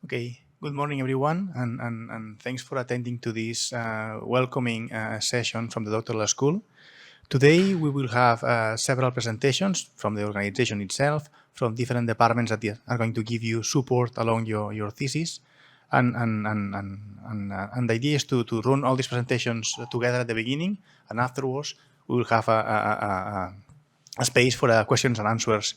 Okay, good morning, everyone, and thanks for attending to this welcoming session from the Doctoral School. Today, we will have several presentations from the organization itself, from different departments that are going to give you support along your thesis. And the idea is to run all these presentations together at the beginning, and afterwards, we will have a space for questions and answers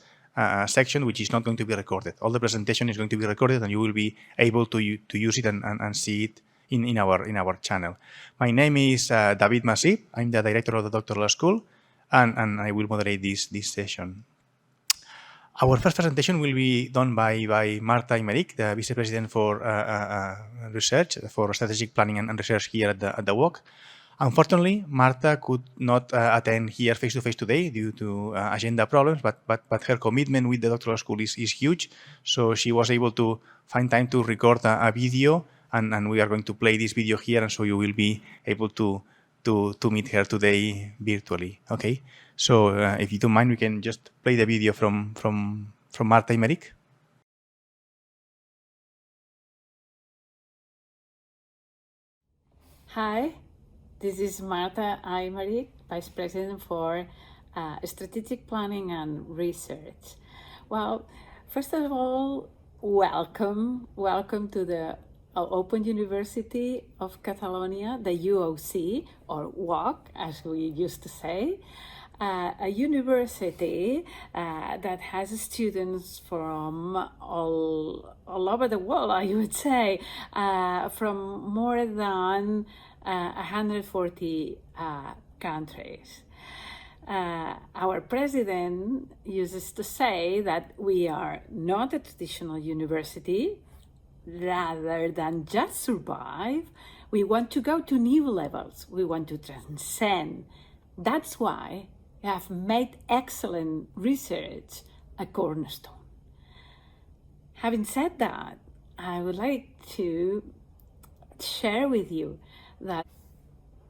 section, which is not going to be recorded. All the presentation is going to be recorded, and you will be able to use it and see it in our channel. My name is David Masip. I'm the director of the Doctoral School, and I will moderate this session. Our first presentation will be done by Marta Aymerich, the Vice President for Research, for Strategic Planning and Research here at the UOC. Unfortunately, Marta could not attend here face-to-face today due to agenda problems, but her commitment with the doctoral school is huge. So she was able to find time to record a video, and we are going to play this video here, and so you will be able to meet her today virtually. Okay, so if you don't mind, we can just play the video from Marta Aymerich. Hi. This is Marta Aymerich, Vice President for Strategic Planning and Research. Well, first of all, welcome to the Open University of Catalonia, the UOC, or UOC, as we used to say. A university that has students from all over the world, I would say, from more than 140 countries. Our president uses to say that we are not a traditional university. Rather than just survive, we want to go to new levels. We want to transcend. That's why we have made excellent research a cornerstone. Having said that, I would like to share with you that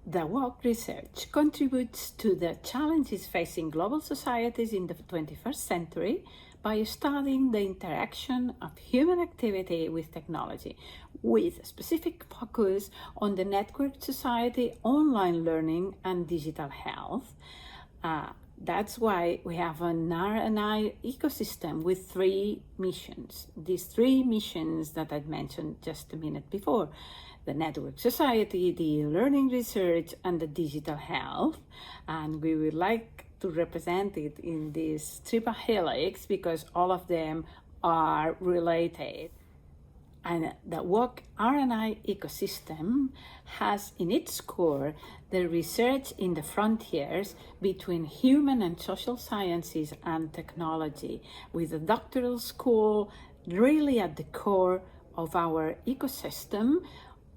the UOC research contributes to the challenges facing global societies in the 21st century by studying the interaction of human activity with technology, with specific focus on the networked society, online learning, and digital health. That's why we have an R&I ecosystem with 3 missions. These 3 missions that I mentioned just a minute before: the network society, the learning research, and the digital health. And we would like to represent it in this triple helix because all of them are related. And the UOC R&I ecosystem has in its core the research in the frontiers between human and social sciences and technology, with the doctoral school really at the core of our ecosystem.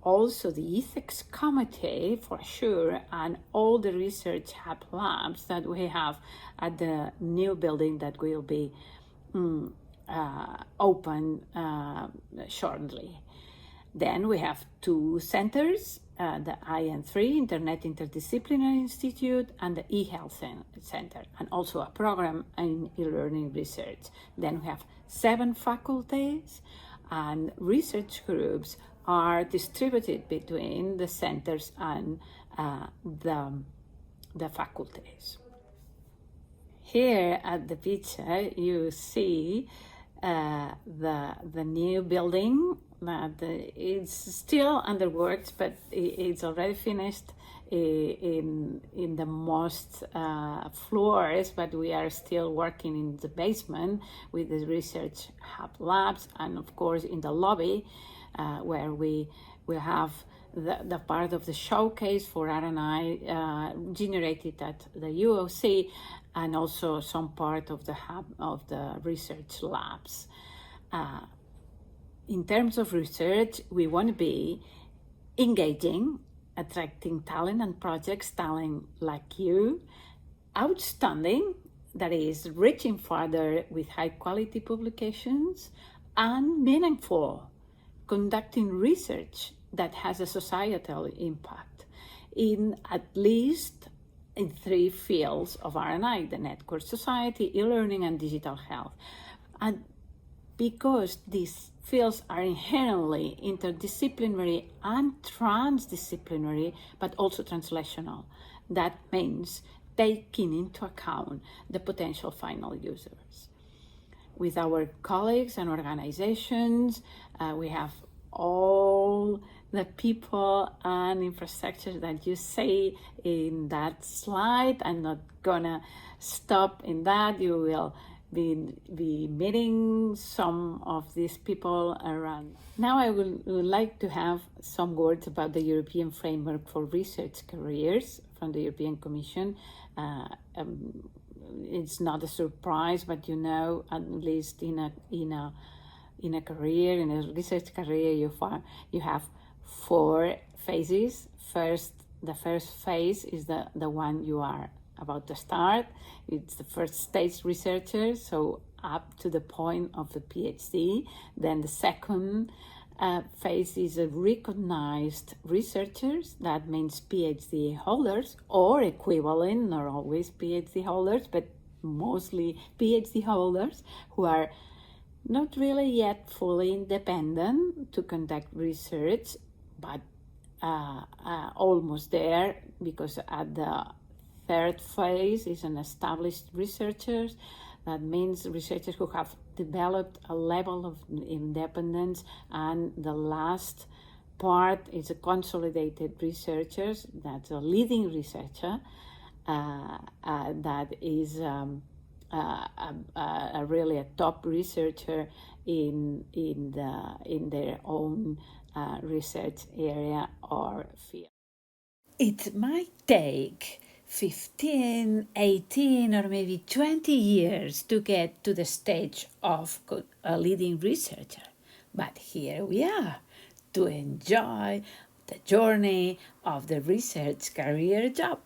Also the ethics committee, for sure, and all the research hub labs that we have at the new building that will be open shortly. Then we have 2 centers, the IN3, Internet Interdisciplinary Institute, and the eHealth Center, and also a program in e-learning research. Then we have 7 faculties, and research groups are distributed between the centers and the faculties. Here at the picture, you see the new building that is still under works, but it's already finished in the most floors, but we are still working in the basement with the research hub labs, and of course in the lobby where we will have the part of the showcase for R&I generated at the UOC, and also some part of the hub of the research labs. In terms of research, we want to be engaging, attracting talent and projects, talent like you, outstanding, that is reaching further with high quality publications, and meaningful, conducting research that has a societal impact in at least in 3 fields of R&I: the network society, e-learning, and digital health. And because these fields are inherently interdisciplinary and transdisciplinary, but also translational. That means taking into account the potential final users. With our colleagues and organizations, we have all the people and infrastructure that you see in that slide. I'm not gonna stop in that. You will be meeting some of these people around. Now I would like to have some words about the European Framework for Research Careers from the European Commission. It's not a surprise, but you know, at least in a career, in a research career, you have 4 phases. The first phase is the one you are about to start. It's the first stage researcher, so up to the point of the PhD. Then the second phase is a recognized researchers. That means PhD holders or equivalent, not always PhD holders, but mostly PhD holders who are not really yet fully independent to conduct research, but almost there, because at the third phase is an established researchers. That means researchers who have developed a level of independence, and the last part is a consolidated researchers. That's a leading researcher that is really a top researcher in their own research area or field. It might take 15, 18, or maybe 20 years to get to the stage of a leading researcher. But here we are to enjoy the journey of the research career job.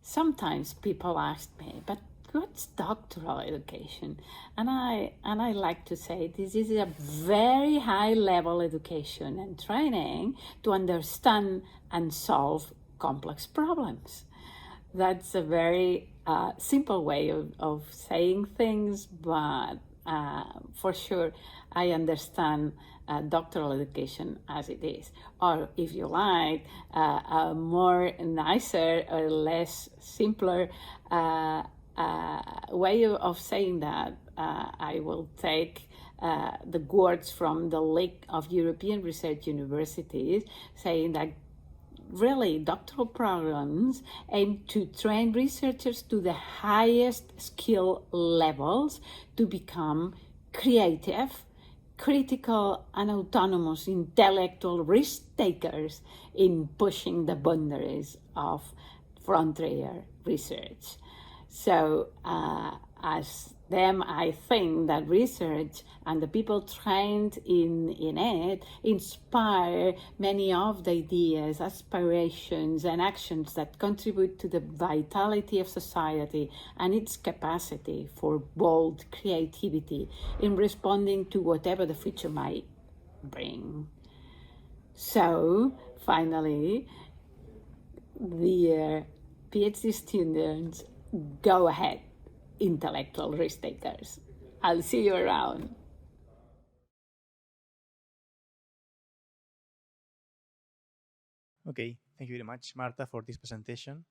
Sometimes people ask me, but what's doctoral education? And I like to say this is a very high level education and training to understand and solve complex problems. That's a very simple way of saying things, but for sure I understand doctoral education as it is. Or if you like, a more nicer or less simpler way of saying that, I will take the words from the League of European Research Universities, saying that really doctoral programs aim to train researchers to the highest skill levels to become creative, critical, and autonomous intellectual risk takers in pushing the boundaries of frontier research. So as them, I think that research and the people trained in it inspire many of the ideas, aspirations, and actions that contribute to the vitality of society and its capacity for bold creativity in responding to whatever the future might bring. So, finally, dear PhD students, go ahead, intellectual risk takers. I'll see you around. Okay, thank you very much, Marta, for this presentation.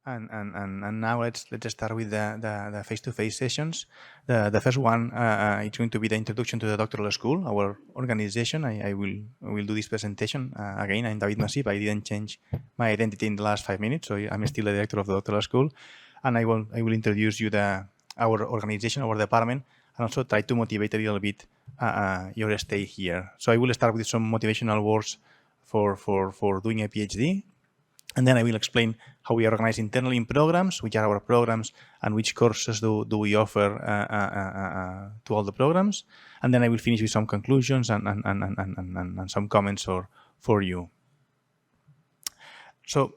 And now let's start with the face-to-face sessions. The first one is going to be the introduction to the Doctoral School, our organization. I will do this presentation. Again, I'm David Masip. I didn't change my identity in the last 5 minutes, so I'm still the director of the Doctoral School. And I will introduce you our organization, our department, and also try to motivate a little bit your stay here. So I will start with some motivational words for doing a PhD. And then I will explain how we organize internally in programs, which are our programs, and which courses do we offer to all the programs. And then I will finish with some conclusions and some comments for you. So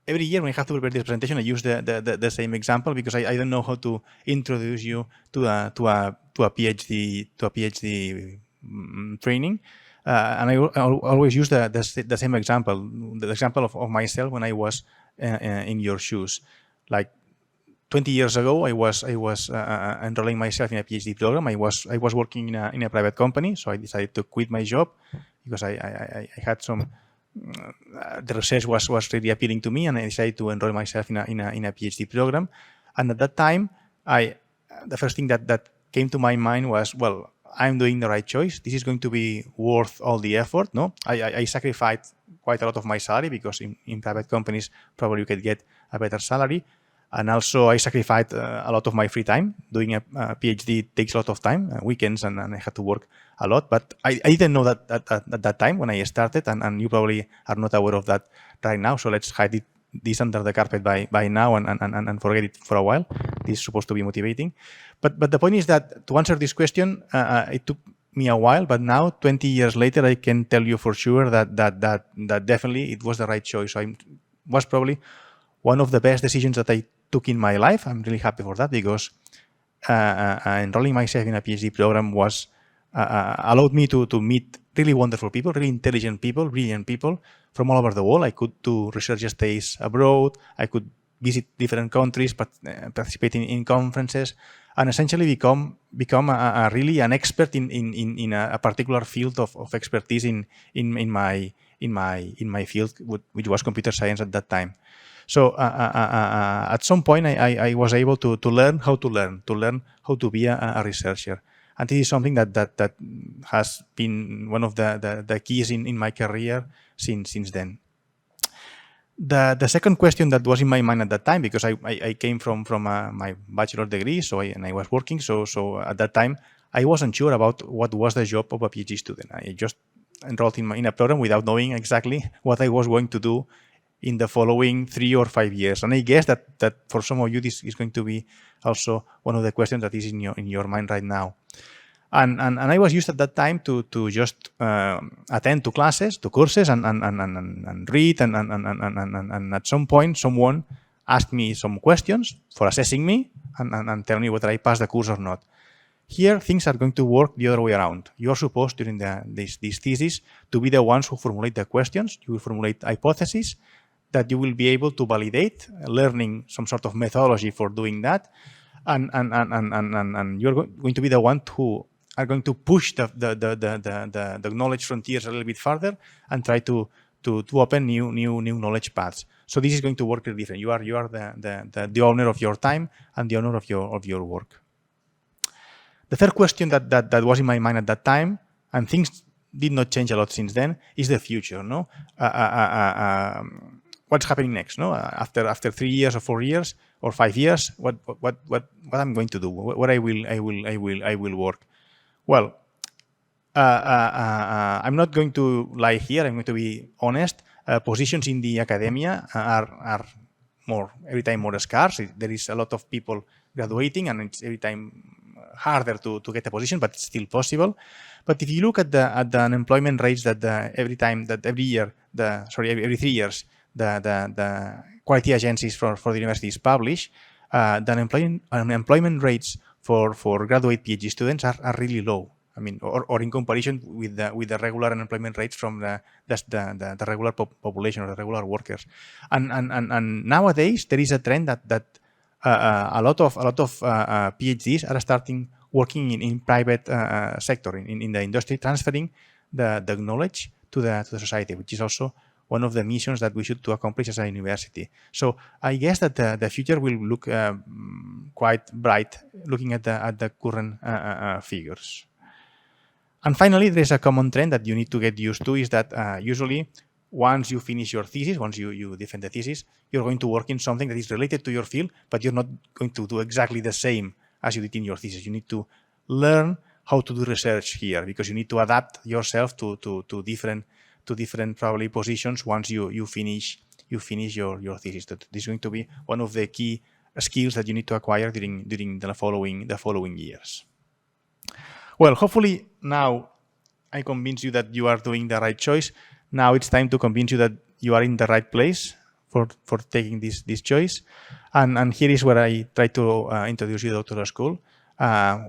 every year when I have to prepare this presentation, I use the same example because I don't know how to introduce you to a PhD training. And I always use the same example, the example of myself when I was in your shoes. Like, 20 years ago, I was enrolling myself in a PhD program. I was working in a private company, so I decided to quit my job because I had some. The research was really appealing to me, and I decided to enroll myself in a PhD program. And at that time, the first thing that came to my mind was, well, I'm doing the right choice. This is going to be worth all the effort. No, I sacrificed quite a lot of my salary because in private companies probably you could get a better salary. And also I sacrificed a lot of my free time. Doing a PhD takes a lot of time, weekends, and I had to work a lot. But I didn't know that at that time when I started, and you probably are not aware of that right now. So let's hide this under the carpet by now and forget it for a while. This is supposed to be motivating. But the point is that to answer this question, it took me a while, but now 20 years later, I can tell you for sure that definitely it was the right choice. So it was probably one of the best decisions that I took in my life. I'm really happy for that because enrolling myself in a PhD program was allowed me to meet really wonderful people, really intelligent people, brilliant people from all over the world. I could do research stays abroad. I could visit different countries, but participate in conferences, and essentially become really an expert in a particular field of expertise in my field, which was computer science at that time. So at some point, I was able to learn how to be a researcher. And this is something that has been one of the keys in my career since then. The second question that was in my mind at that time, because I came from my bachelor degree, and I was working, so at that time I wasn't sure about what was the job of a PhD student. I just enrolled in a program without knowing exactly what I was going to do in the following 3 or 5 years. And I guess that for some of you, this is going to be also one of the questions that is in your mind right now. And I was used at that time to just attend to classes, to courses, and read. And at some point, someone asked me some questions for assessing me and tell me whether I passed the course or not. Here, things are going to work the other way around. You are supposed during this thesis to be the ones who formulate the questions. You will formulate hypotheses that you will be able to validate, learning some sort of methodology for doing that, and you're going to be the one who are going to push the knowledge frontiers a little bit further and try to open new knowledge paths. So this is going to work really different. You are the owner of your time and the owner of your work. The third question that was in my mind at that time, and things did not change a lot since then, is the future. No, what's happening next? No, after 3 years or 4 years or 5 years, what I'm going to do? What I will work? Well, I'm not going to lie here. I'm going to be honest. Positions in the academia are every time more scarce. There is a lot of people graduating, and it's every time harder to get a position, but it's still possible. But if you look at the unemployment rates that every 3 years the quality agencies for the universities publish, the unemployment rates for graduate PhD students are really low. I mean, or in comparison with the regular unemployment rates from the regular population or the regular workers. And nowadays there is a trend that a lot of PhDs are starting working in private sector in the industry, transferring the knowledge to the society, which is also one of the missions that we should to accomplish as a university. So I guess that the future will look quite bright, looking at the current figures. And finally, there's a common trend that you need to get used to, is that usually once you finish your thesis, once you defend the thesis, you're going to work in something that is related to your field, but you're not going to do exactly the same as you did in your thesis. You need to learn how to do research here, because you need to adapt yourself to different probably positions once you finish your thesis. This is going to be one of the key skills that you need to acquire during the following years. Well, hopefully now I convince you that you are doing the right choice. Now it's time to convince you that you are in the right place for taking this choice. And here is where I try to introduce you to Doctoral School.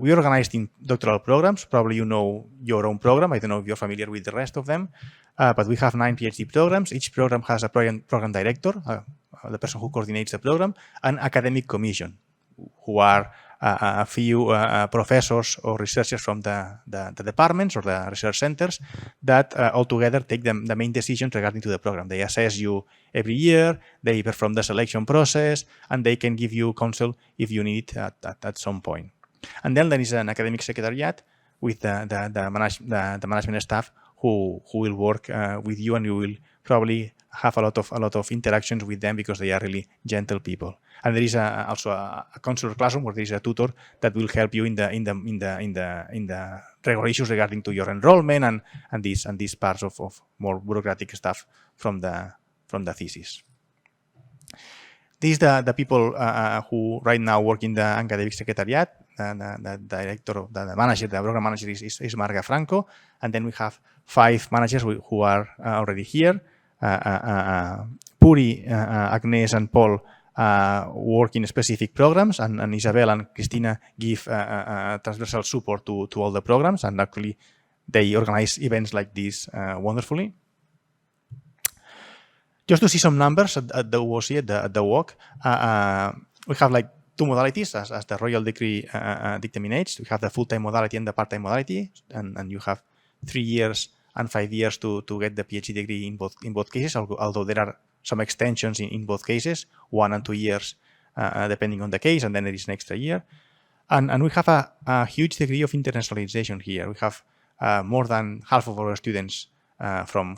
We organized in doctoral programs. Probably you know your own program. I don't know if you're familiar with the rest of them. But we have 9 PhD programs. Each program has a program director, the person who coordinates the program, an academic commission. who are a few professors or researchers from the departments or the research centers that altogether take the main decisions regarding to the program. They assess you every year, they perform the selection process, and they can give you counsel if you need it at some point. And then there is an academic secretariat with the management staff who will work with you, and you will probably have a lot of interactions with them because they are really gentle people. And there is also a counselor classroom where there is a tutor that will help you in the regular issues regarding to your enrollment and these parts of more bureaucratic stuff from the thesis. These are the people who right now work in the academic secretariat. The director, the manager, the program manager is Marta Franco, and then we have 5 managers who are already here. Puri, Agnes, and Paul work in specific programs, and Isabel and Cristina give transversal support to all the programs, and actually they organize events like this wonderfully. Just to see some numbers at the UOC, at the UOC, we have like 2 modalities as the Royal Decree dictates. We have the full-time modality and the part-time modality, and you have 3 years and 5 years to get the PhD degree in both cases, although there are some extensions in both cases, 1 and 2 years, depending on the case, and then there is an extra year. And we have a huge degree of internationalization here. We have more than half of our students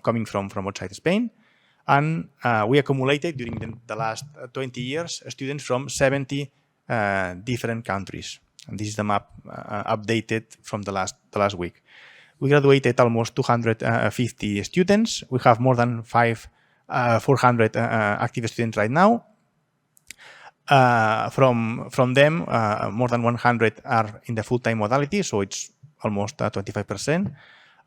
coming from outside Spain, and we accumulated during the last 20 years students from 70 different countries. And this is the map updated from the last week. We graduated almost 250 students. We have more than 400 active students right now. From them, more than 100 are in the full-time modality, so it's almost 25%.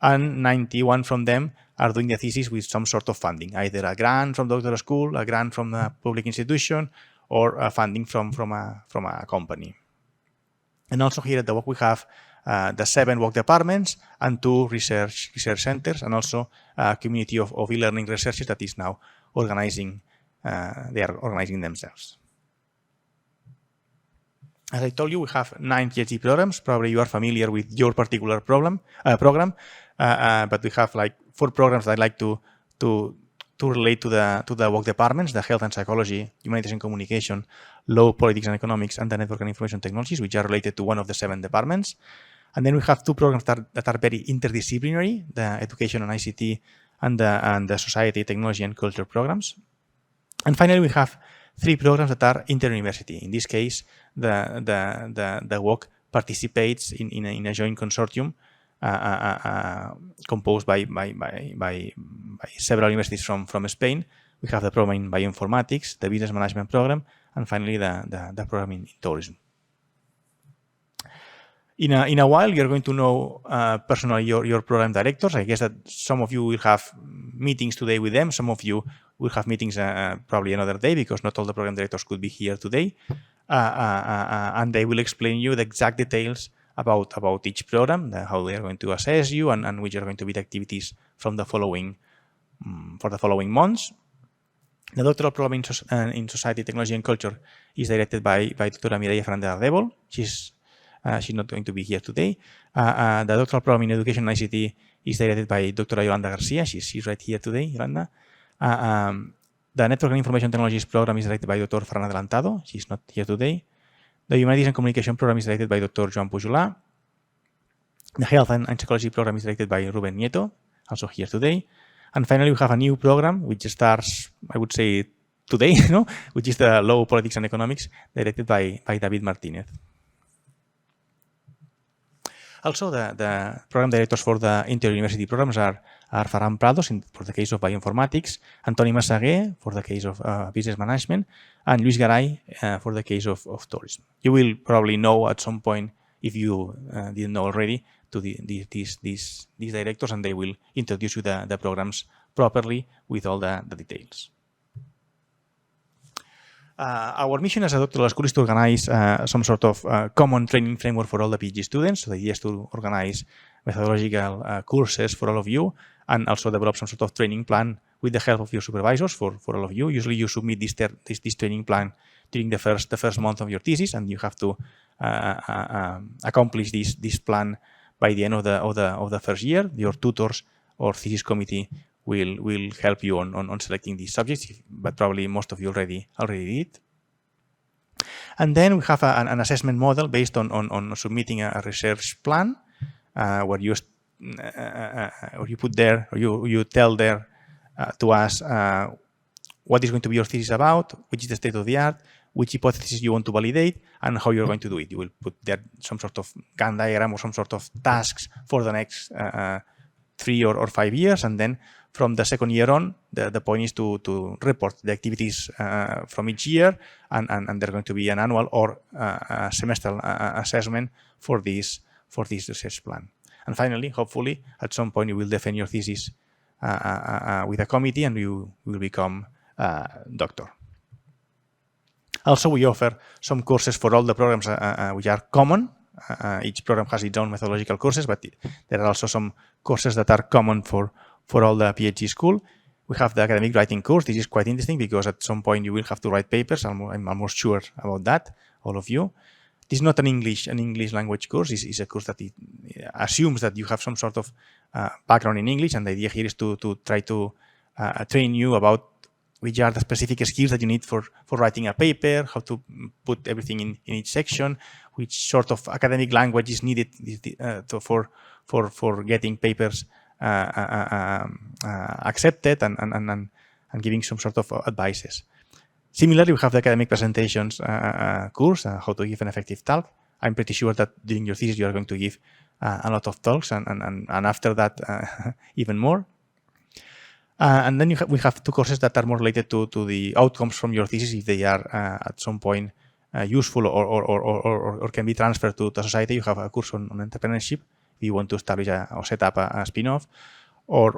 And 91 from them are doing the thesis with some sort of funding, either a grant from the doctoral school, a grant from a public institution, or funding from a company. And also here at the UOC we have the 7 work departments and 2 research centers, and also a community of e-learning researchers that is now organizing. They are organizing themselves. As I told you, we have 9 PhD programs. Probably you are familiar with your particular program, but we have like 4 programs that I like to relate to the work departments: the health and psychology, humanities and communication, law, politics and economics, and the network and information technologies, which are related to one of the 7 departments. And then we have 2 programs that are very interdisciplinary: the education and ICT, and the society, technology, and culture programs. And finally, we have 3 programs that are inter-university. In this case, the work participates in a joint consortium composed by several universities from Spain. We have the program in bioinformatics, the business management program, and finally the program in tourism. In a while, you're going to know personally your program directors. I guess that some of you will have meetings today with them. Some of you will have meetings probably another day, because not all the program directors could be here today. And they will explain you the exact details about each program, how they are going to assess you, and which are going to be the activities from the following months. The doctoral program in Society, Technology and Culture is directed by Dr. Mireia Fernandez-Ardèvol. She's not going to be here today. The doctoral program in Education and ICT is directed by Dr. Yolanda Garcia. She's right here today, Yolanda. The Network and Information Technologies program is directed by Dr. Fran Adelantado. She's not here today. The Humanities and Communication program is directed by Dr. Joan Pujolà. The Health and Psychology program is directed by Ruben Nieto, also here today. And finally, we have a new program which starts, I would say, today, which is the Law, Politics and Economics, directed by David Martinez. Also, the program directors for the inter-university programs are Ferran Prados for the case of bioinformatics, Antoni Massaguer for the case of business management, and Luis Garay for the case of tourism. You will probably know at some point, if you didn't know already, to these directors, and they will introduce you the programs properly with all the details. Our mission as a doctoral school is to organize some sort of common training framework for all the PhD students. So the idea is to organize methodological courses for all of you, and also develop some sort of training plan with the help of your supervisors for all of you. Usually you submit this training plan during the first month of your thesis, and you have to accomplish this plan by the end of the first year. Your tutors or thesis committee will help you on selecting these subjects, but probably most of you already did. And then we have an assessment model based on submitting a research plan, where you put there, or you tell there to us what is going to be your thesis about, which is the state of the art, which hypothesis you want to validate, and how you're going to do it. You will put there some sort of Gantt diagram or some sort of tasks for the next 3 or 5 years, and then from the second year on, the point is to report the activities from each year, and there's going to be an annual or a semestral assessment for this research plan. And finally, hopefully, at some point you will defend your thesis with a committee, and you will become a doctor. Also, we offer some courses for all the programs which are common. Each program has its own methodological courses, but there are also some courses that are common for all the PhD school. We have the academic writing course. This is quite interesting because at some point you will have to write papers. I'm almost sure about that, all of you. This is not an English language course. It's a course that it assumes that you have some sort of background in English, and the idea here is to try to train you about which are the specific skills that you need for writing a paper, how to put everything in each section, which sort of academic language is needed for getting papers accepted, and giving some sort of advices. Similarly, we have the academic presentations course, how to give an effective talk. I'm pretty sure that during your thesis you are going to give a lot of talks, and after that even more. And then we have 2 courses that are more related to the outcomes from your thesis, if they are at some point useful or can be transferred to society. You have a course on entrepreneurship if you want to establish or set up a spin-off, or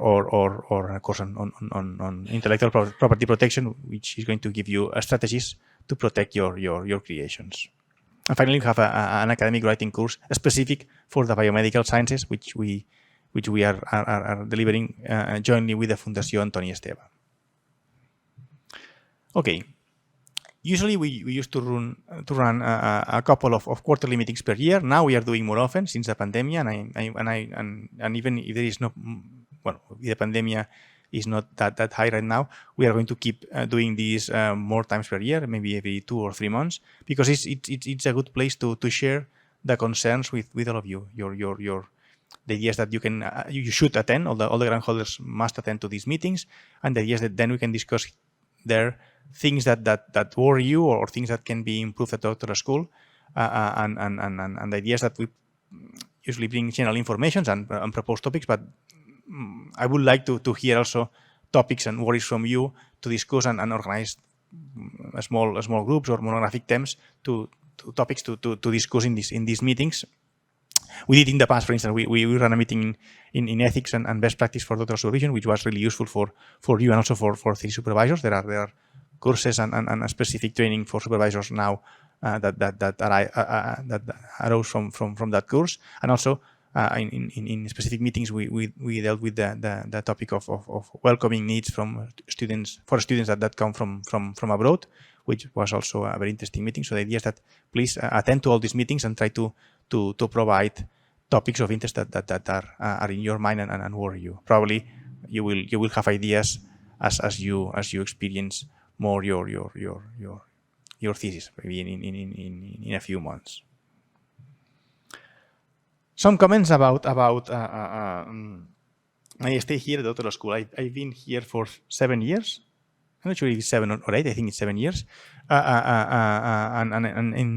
a course on intellectual property protection, which is going to give you strategies to protect your creations. And finally, we have an academic writing course specific for the biomedical sciences, which we are delivering jointly with the Fundación Toni Esteve. Okay. Usually we used to run a couple of quarterly meetings per year. Now we are doing more often since the pandemic, and even if there is no, well, the pandemic is not that high right now, we are going to keep doing these more times per year, maybe every 2 or 3 months, because it's a good place to share the concerns with all of you. The idea is that you should attend, all the grant holders must attend to these meetings, and the idea is that then we can discuss there things that worry you, or things that can be improved at the doctoral school, and the idea is that we usually bring general information and propose topics, but I would like to hear also topics and worries from you to discuss and organize small groups or monographic themes to topics to discuss in these meetings. We did in the past, for instance, we ran a meeting in ethics and best practice for doctoral supervision, which was really useful for you and also for thesis supervisors. There are courses and a specific training for supervisors now that arose from that course. And also in specific meetings, we dealt with the topic of welcoming needs for students that come from abroad, which was also a very interesting meeting. So the idea is that please attend to all these meetings and try to provide topics of interest that are in your mind and worry you. Probably you will have ideas as you experience more your thesis, maybe in a few months. Some comments about my stay here at doctoral school. I've been here for 7 years. I'm not sure if it's 7 or 8. I think it's 7 years. And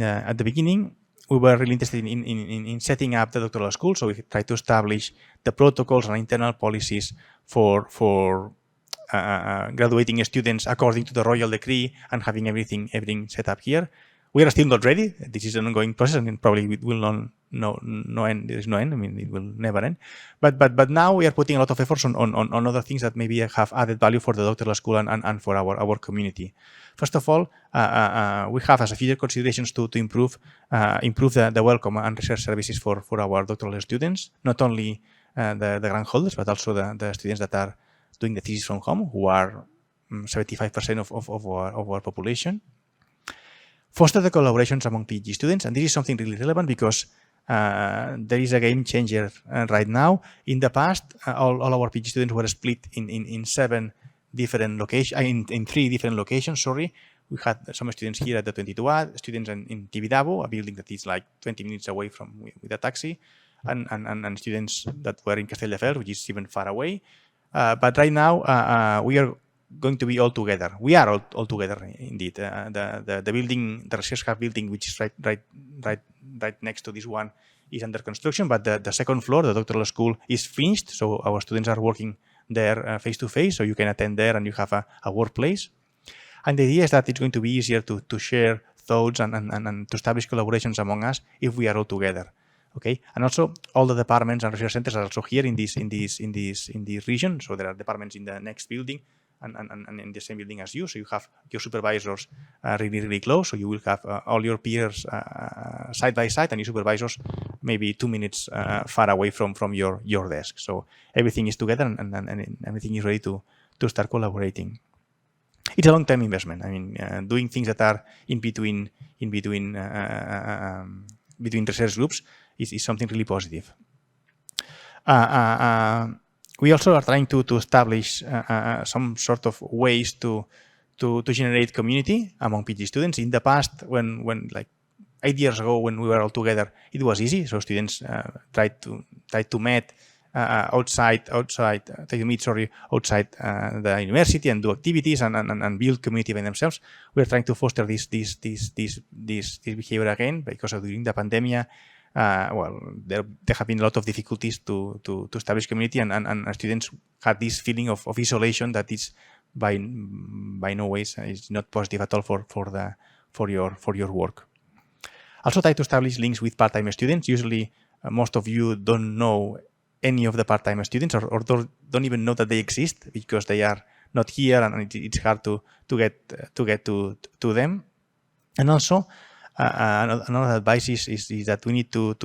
at the beginning, we were really interested in setting up the doctoral school. So we tried to establish the protocols and internal policies for graduating students according to the royal decree and having everything set up here. We are still not ready. This is an ongoing process, and probably it will not no end. There is no end. I mean, it will never end. But now we are putting a lot of efforts on other things that maybe have added value for the doctoral school and for our community. First of all, we have as a future considerations to improve the welcome and research services for our doctoral students, not only the grant holders, but also the students that are doing the thesis from home, who are 75% of our population. foster the collaborations among PhD students, and this is something really relevant because there is a game changer right now. In the past, all our PhD students were split in 7 different locations, in 3 different locations, sorry. We had some students here at the 22A, students in Tibidabo, a building that is like 20 minutes away from with a taxi, and students that were in Castelldefels, which is even far away. But right now, we are going to be all together. We are all together, indeed. The building, the research hub building, which is right next to this one, is under construction. But the second floor, the doctoral school, is finished. So our students are working there face to face. So you can attend there, and you have a workplace. And the idea is that it's going to be easier to share thoughts and to establish collaborations among us if we are all together. Okay, and also all the departments and research centers are also here in this region. So there are departments in the next building and in the same building as you. So you have your supervisors really close. So you will have all your peers side by side, and your supervisors maybe 2 minutes far away from your desk. So everything is together and everything is ready to start collaborating. It's a long-term investment. I mean, doing things that are in between research groups is something really positive. We also are trying to establish some sort of ways to generate community among PhD students. In the past, when like 8 years ago, when we were all together, it was easy. So students tried to meet outside the university and do activities and build community by themselves. We're trying to foster this behavior again because during the pandemic, there have been a lot of difficulties to establish community, and students had this feeling of isolation that is by no ways is not positive at all for your work. Also try to establish links with part-time students. Usually, most of you don't know any of the part-time students or don't even know that they exist because they are not here, and it's hard to get to them. And also, another advice is that we need to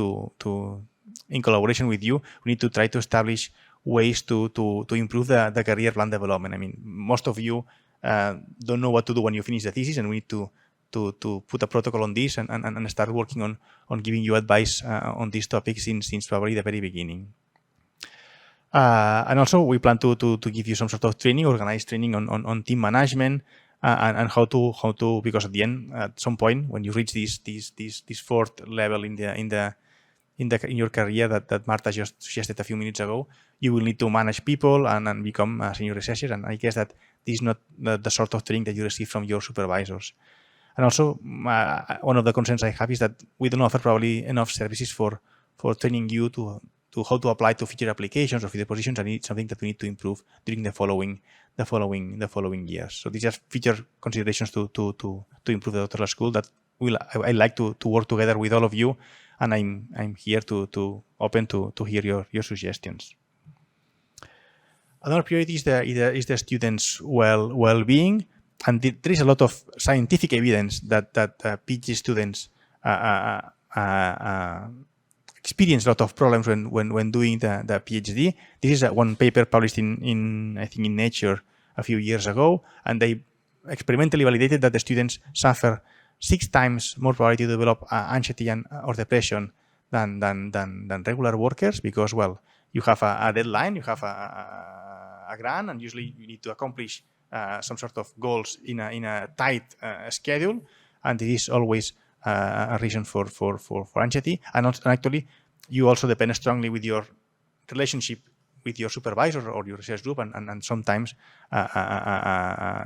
in collaboration with you, we need to try to establish ways to improve the career plan development. I mean, most of you don't know what to do when you finish the thesis, and we need to put a protocol on this and start working on giving you advice on these topics since probably the very beginning. And also, we plan to give you some sort of training, organized training on team management and how to because at the end, at some point, when you reach this fourth level in your career that Marta just suggested a few minutes ago, you will need to manage people and become a senior researcher. And I guess that this is not the sort of training that you receive from your supervisors. And also, one of the concerns I have is that we don't offer probably enough services for training you to how to apply to future applications or future positions, and it's something that we need to improve during the following years. So these are future considerations to improve the doctoral school that I like to work together with all of you, and I'm here to open to hear your suggestions. Another priority is the students' well-being, and there is a lot of scientific evidence that PhD students experience a lot of problems when doing the PhD. This is one paper published in I think in Nature a few years ago, and they experimentally validated that the students suffer 6 times more probability to develop anxiety or depression than regular workers because, well, you have a deadline, you have a grant, and usually you need to accomplish some sort of goals in a tight schedule, and this is always a reason for anxiety. And actually, you also depend strongly with your relationship with your supervisor or your research group, and sometimes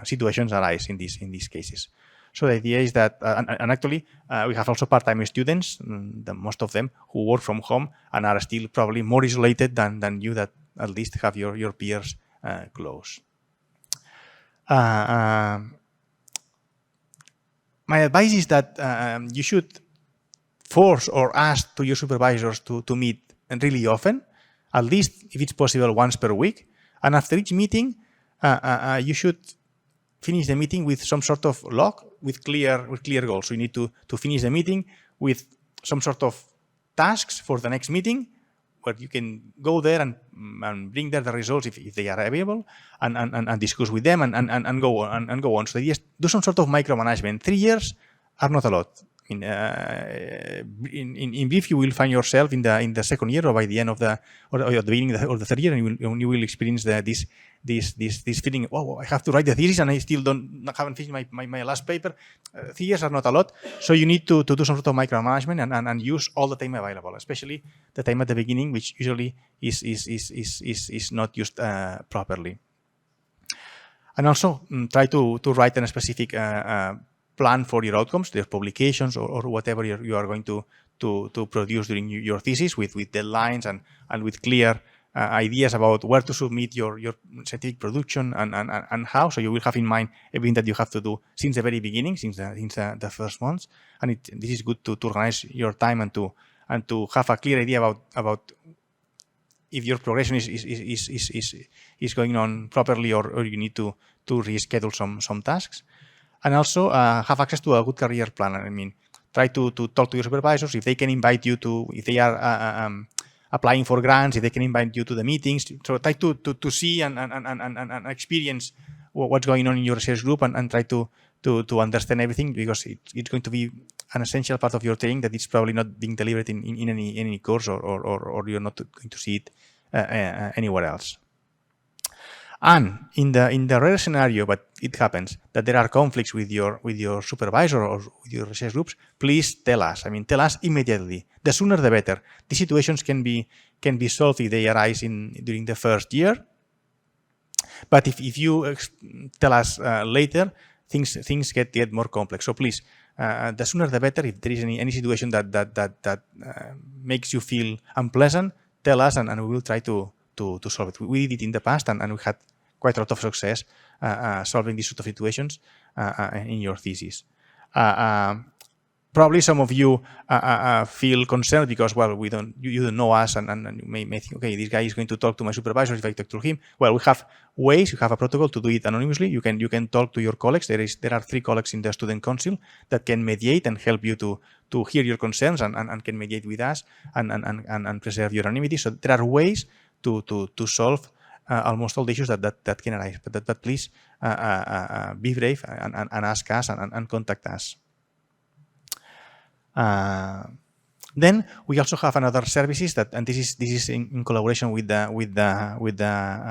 situations arise in these cases. So the idea is that, and actually, we have also part-time students, most of them who work from home and are still probably more isolated than you that at least have your peers close. My advice is that you should force or ask to your supervisors to meet really often, at least if it's possible once per week. And after each meeting, you should finish the meeting with some sort of log with clear goals. So you need to finish the meeting with some sort of tasks for the next meeting, where you can go there and bring there the results if they are available, and discuss with them and go on. So the idea is do some sort of micromanagement. 3 years, are not a lot. In brief, you will find yourself in the second year or by the end of the or at the beginning of the third year, and you will experience this feeling. Oh, I have to write the thesis, and I still haven't finished my last paper. 3 years are not a lot, so you need to do some sort of micromanagement and use all the time available, especially the time at the beginning, which usually is not used properly. And also try to write a specific plan for your outcomes, their publications or whatever you are going to produce during your thesis with deadlines and with clear ideas about where to submit your scientific production and how. So you will have in mind everything that you have to do since the very beginning, since the first months. And this is good to organize your time and to have a clear idea about if your progression is going on properly or you need to reschedule some tasks. And also have access to a good career plan. I mean, try to talk to your supervisors if they can invite you to, if they are applying for grants, if they can invite you to the meetings. So try to see and experience what's going on in your research group and try to understand everything, because it's going to be an essential part of your training that it's probably not being delivered in any course or you're not going to see it anywhere else. And in the rare scenario, but it happens, that there are conflicts with your supervisor or with your research groups, please tell us. I mean, tell us immediately. The sooner the better. These situations can be solved if they arise during the first year. But if you tell us later, things get more complex. So please, the sooner the better. If there is any situation that makes you feel unpleasant, tell us and we will try to solve it. We did it in the past and we had quite a lot of success solving these sort of situations in your thesis. Probably some of you feel concerned because, well, you don't know us and you may think, okay, this guy is going to talk to my supervisor if I talk to him. Well, we have ways, we have a protocol to do it anonymously. You can talk to your colleagues. There are 3 colleagues in the student council that can mediate and help you to hear your concerns and can mediate with us and preserve your anonymity. So there are ways to solve almost all the issues that can arise. But please be brave and ask us and contact us. Then we also have another services and this is in collaboration with the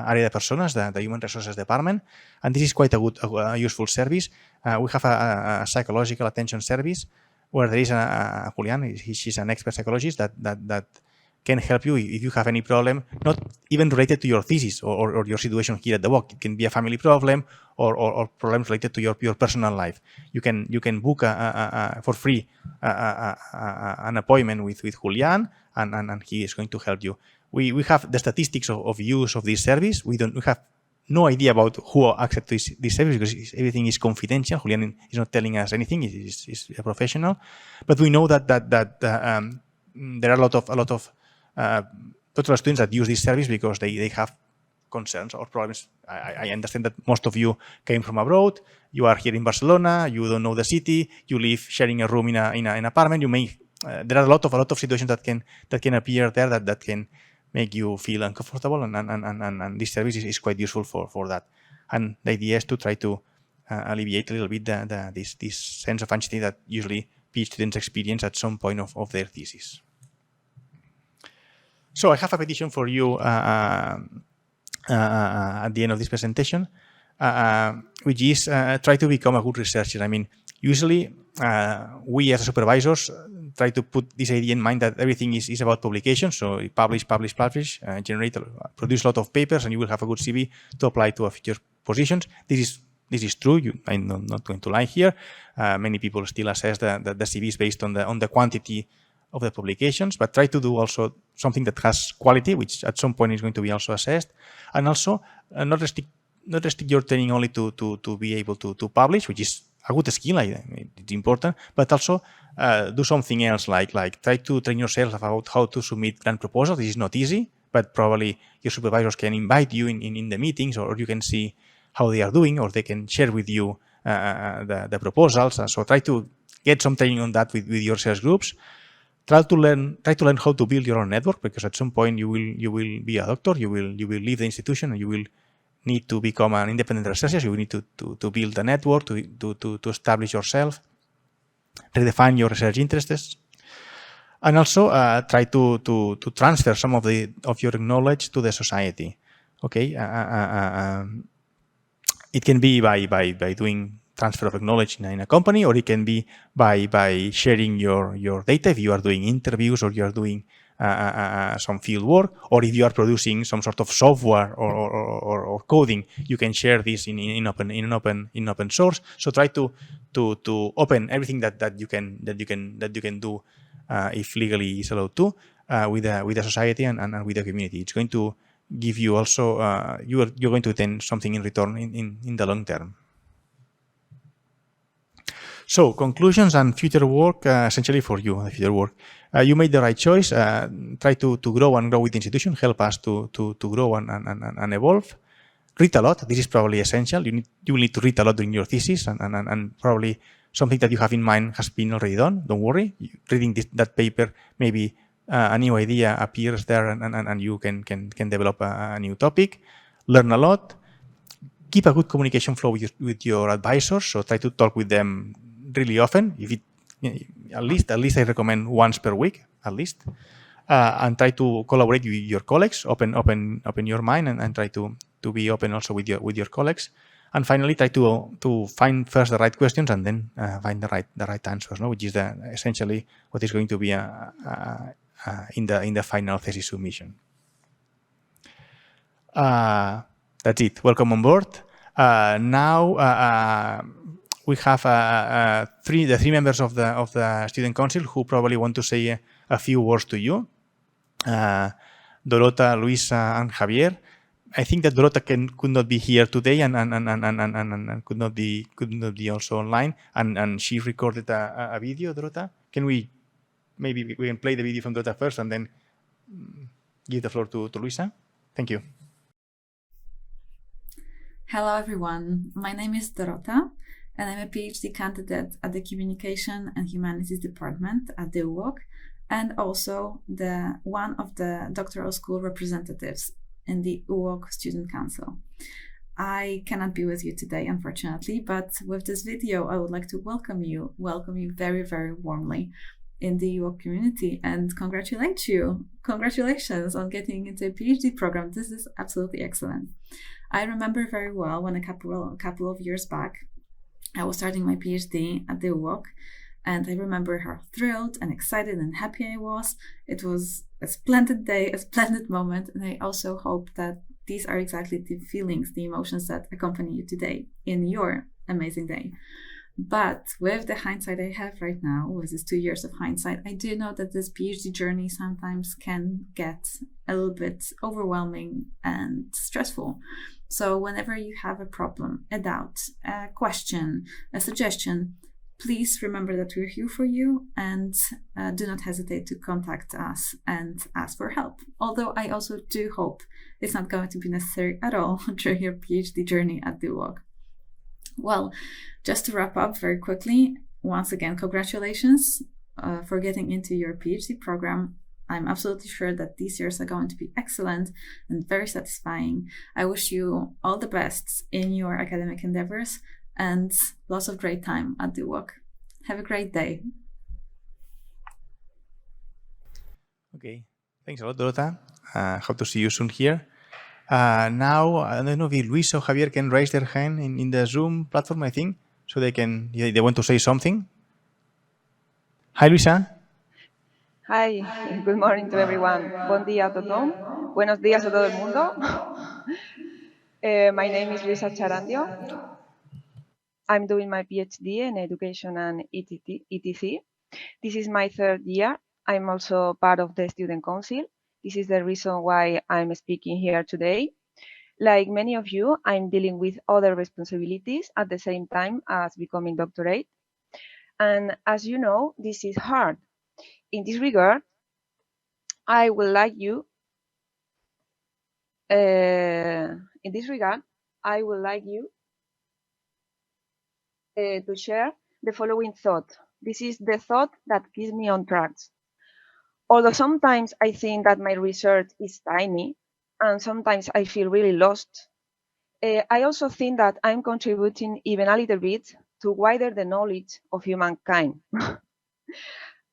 Área de Personas, the Human Resources Department, and this is quite a useful service. We have a psychological attention service where there is Julian. She's an expert psychologist that can help you if you have any problem, not even related to your thesis or your situation here at the work. It can be a family problem or problems related to your personal life. You can book for free an appointment with Julian and he is going to help you. We have the statistics of use of this service. We have no idea about who accepts this service because everything is confidential. Julian is not telling us anything. He's a professional, but we know that there are a lot of doctoral students that use this service because they have concerns or problems. I understand that most of you came from abroad. You are here in Barcelona. You don't know the city. You live sharing a room in an apartment. You may there are a lot of situations that can appear there that can make you feel uncomfortable, and this service is quite useful for that. And the idea is to try to alleviate a little bit this sense of anxiety that usually PhD students experience at some point of their thesis. So I have a petition for you at the end of this presentation, which is try to become a good researcher. I mean, usually we as supervisors try to put this idea in mind that everything is about publication. So publish, produce a lot of papers, and you will have a good CV to apply to future positions. This is true. I'm not going to lie here. Many people still assess the CVs based on the quantity of the publications, but try to do also something that has quality, which at some point is going to be also assessed, and also not restrict your training only to be able to publish, which is a good skill. It's important, but also do something else, like try to train yourself about how to submit grant proposals. This is not easy, but probably your supervisors can invite you in the meetings, or you can see how they are doing, or they can share with you the proposals. So try to get some training on that with your research groups. Try to learn how to build your own network, because at some point you will be a doctor, you will leave the institution, and you will need to become an independent researcher. You will need to build a network, to establish yourself. redefine your research interests, and also try to transfer some of your knowledge to the society. Okay, it can be by doing transfer of knowledge in a company, or it can be by sharing your data if you are doing interviews or you are doing some field work, or if you are producing some sort of software or coding, you can share this in open source. So try to open everything that you can do if legally is allowed to with the society and with the community. It's going to give you also you're going to attain something in return in the long term. So conclusions and future work, essentially for you, future work. You made the right choice. Try to grow and grow with the institution. Help us to grow and evolve. Read a lot. This is probably essential. You will need to read a lot during your thesis, and probably something that you have in mind has been already done. Don't worry. Reading that paper, maybe a new idea appears there, and you can develop a new topic. Learn a lot. Keep a good communication flow with your advisors. So try to talk with them really often. If it at least I recommend once per week at least, and try to collaborate with your colleagues. Open your mind and try to be open also with your colleagues. And finally, try to find first the right questions and then find the right answers. No, which is essentially what is going to be in the final thesis submission. That's it. Welcome on board. Now we have the three members of the student council who probably want to say a few words to you. Dorota, Luisa, and Javier. I think that Dorota could not be here today and could not be also online. And she recorded a video. Dorota, can we can play the video from Dorota first and then give the floor to Luisa? Thank you. Hello everyone, my name is Dorota and I'm a PhD candidate at the Communication and Humanities Department at the UOC and also one of the doctoral school representatives in the UOC Student Council. I cannot be with you today, unfortunately, but with this video I would like to welcome you very, very warmly in the UOC community and congratulate you. Congratulations on getting into a PhD program. This is absolutely excellent. I remember very well when a couple of years back, I was starting my PhD at the UOC, and I remember how thrilled and excited and happy I was. It was a splendid day, a splendid moment, and I also hope that these are exactly the feelings, the emotions that accompany you today in your amazing day. But with the hindsight I have right now, with this 2 years of hindsight, I do know that this PhD journey sometimes can get a little bit overwhelming and stressful. So whenever you have a problem, a doubt, a question, a suggestion, please remember that we're here for you and do not hesitate to contact us and ask for help. Although I also do hope it's not going to be necessary at all during your PhD journey at the UOC. Well, just to wrap up very quickly, once again, congratulations for getting into your PhD program. I'm absolutely sure that these years are going to be excellent and very satisfying. I wish you all the best in your academic endeavors and lots of great time at the UOC. Have a great day. Okay, thanks a lot, Dorota. Hope to see you soon here. Now, I don't know if Luis or Javier can raise their hand in the Zoom platform, I think, so they want to say something. Hi, Luisa. Hi, good morning to everyone. Bon dia a tothom. Buenos días a todo el mundo. My name is Luisa Charandio. I'm doing my PhD in Education and ETC. This is my third year. I'm also part of the Student Council. This is the reason why I'm speaking here today. Like many of you, I'm dealing with other responsibilities at the same time as becoming doctorate. And as you know, this is hard. In this regard, I would like you to share the following thought. This is the thought that keeps me on track. Although sometimes I think that my research is tiny, and sometimes I feel really lost, I also think that I'm contributing even a little bit to widen the knowledge of humankind.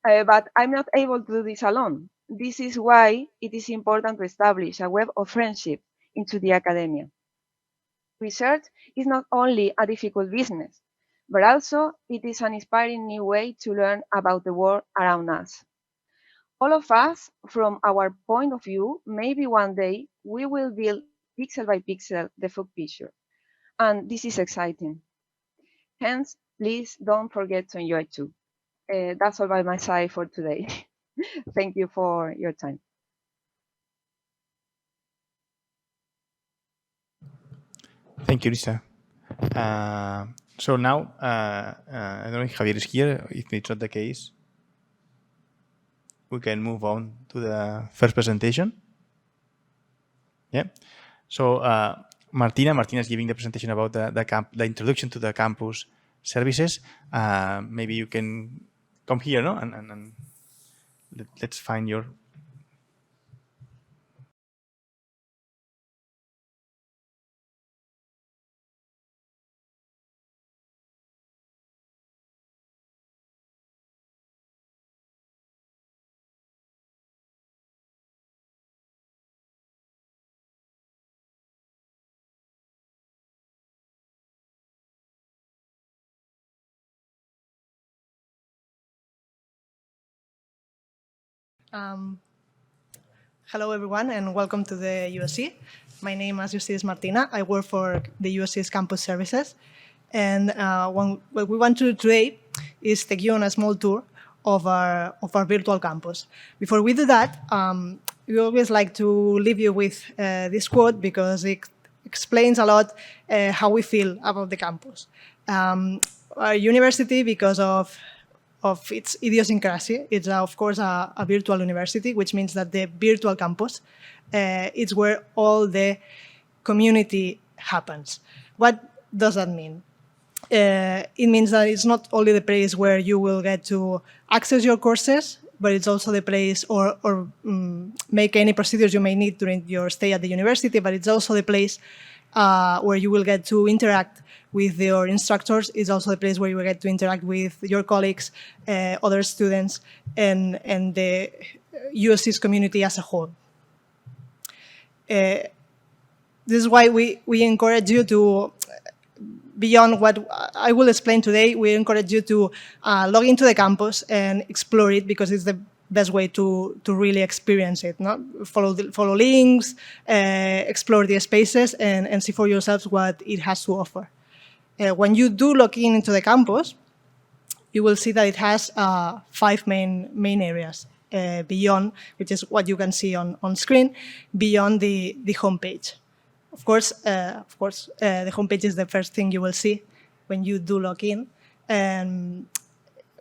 But I'm not able to do this alone. This is why it is important to establish a web of friendship into the academia. Research is not only a difficult business, but also it is an inspiring new way to learn about the world around us. All of us, from our point of view, maybe one day we will build pixel by pixel the full picture. And this is exciting. Hence, please don't forget to enjoy too. That's all by my side for today. Thank you for your time. Thank you, Lisa. So now, I don't know if Javier is here. If it's not the case, we can move on to the first presentation. Yeah. So Martina is giving the presentation about the introduction to the campus services. Maybe you can come here, no? And let's find your. Hello, everyone, and welcome to the UOC. My name, as you see, is Martina. I work for the UOC's campus services. And what we want to do today is take you on a small tour of our virtual campus. Before we do that, we always like to leave you with this quote because it explains a lot how we feel about the campus. Our university, because of its idiosyncrasy. It's, of course, a virtual university, which means that the virtual campus is where all the community happens. What does that mean? It means that it's not only the place where you will get to access your courses, but it's also the place or make any procedures you may need during your stay at the university, but it's also the place where you will get to interact with your instructors. Is also the place where you will get to interact with your colleagues, other students, and the UOC's community as a whole. This is why we encourage you to, beyond what I will explain today, we encourage you to log into the campus and explore it because it's the best way to really experience it. No? Follow links, explore the spaces, and see for yourselves what it has to offer. When you do log into the campus, you will see that it has 5 main areas beyond, which is what you can see on screen, beyond the homepage. Of course, the homepage is the first thing you will see when you do log in. And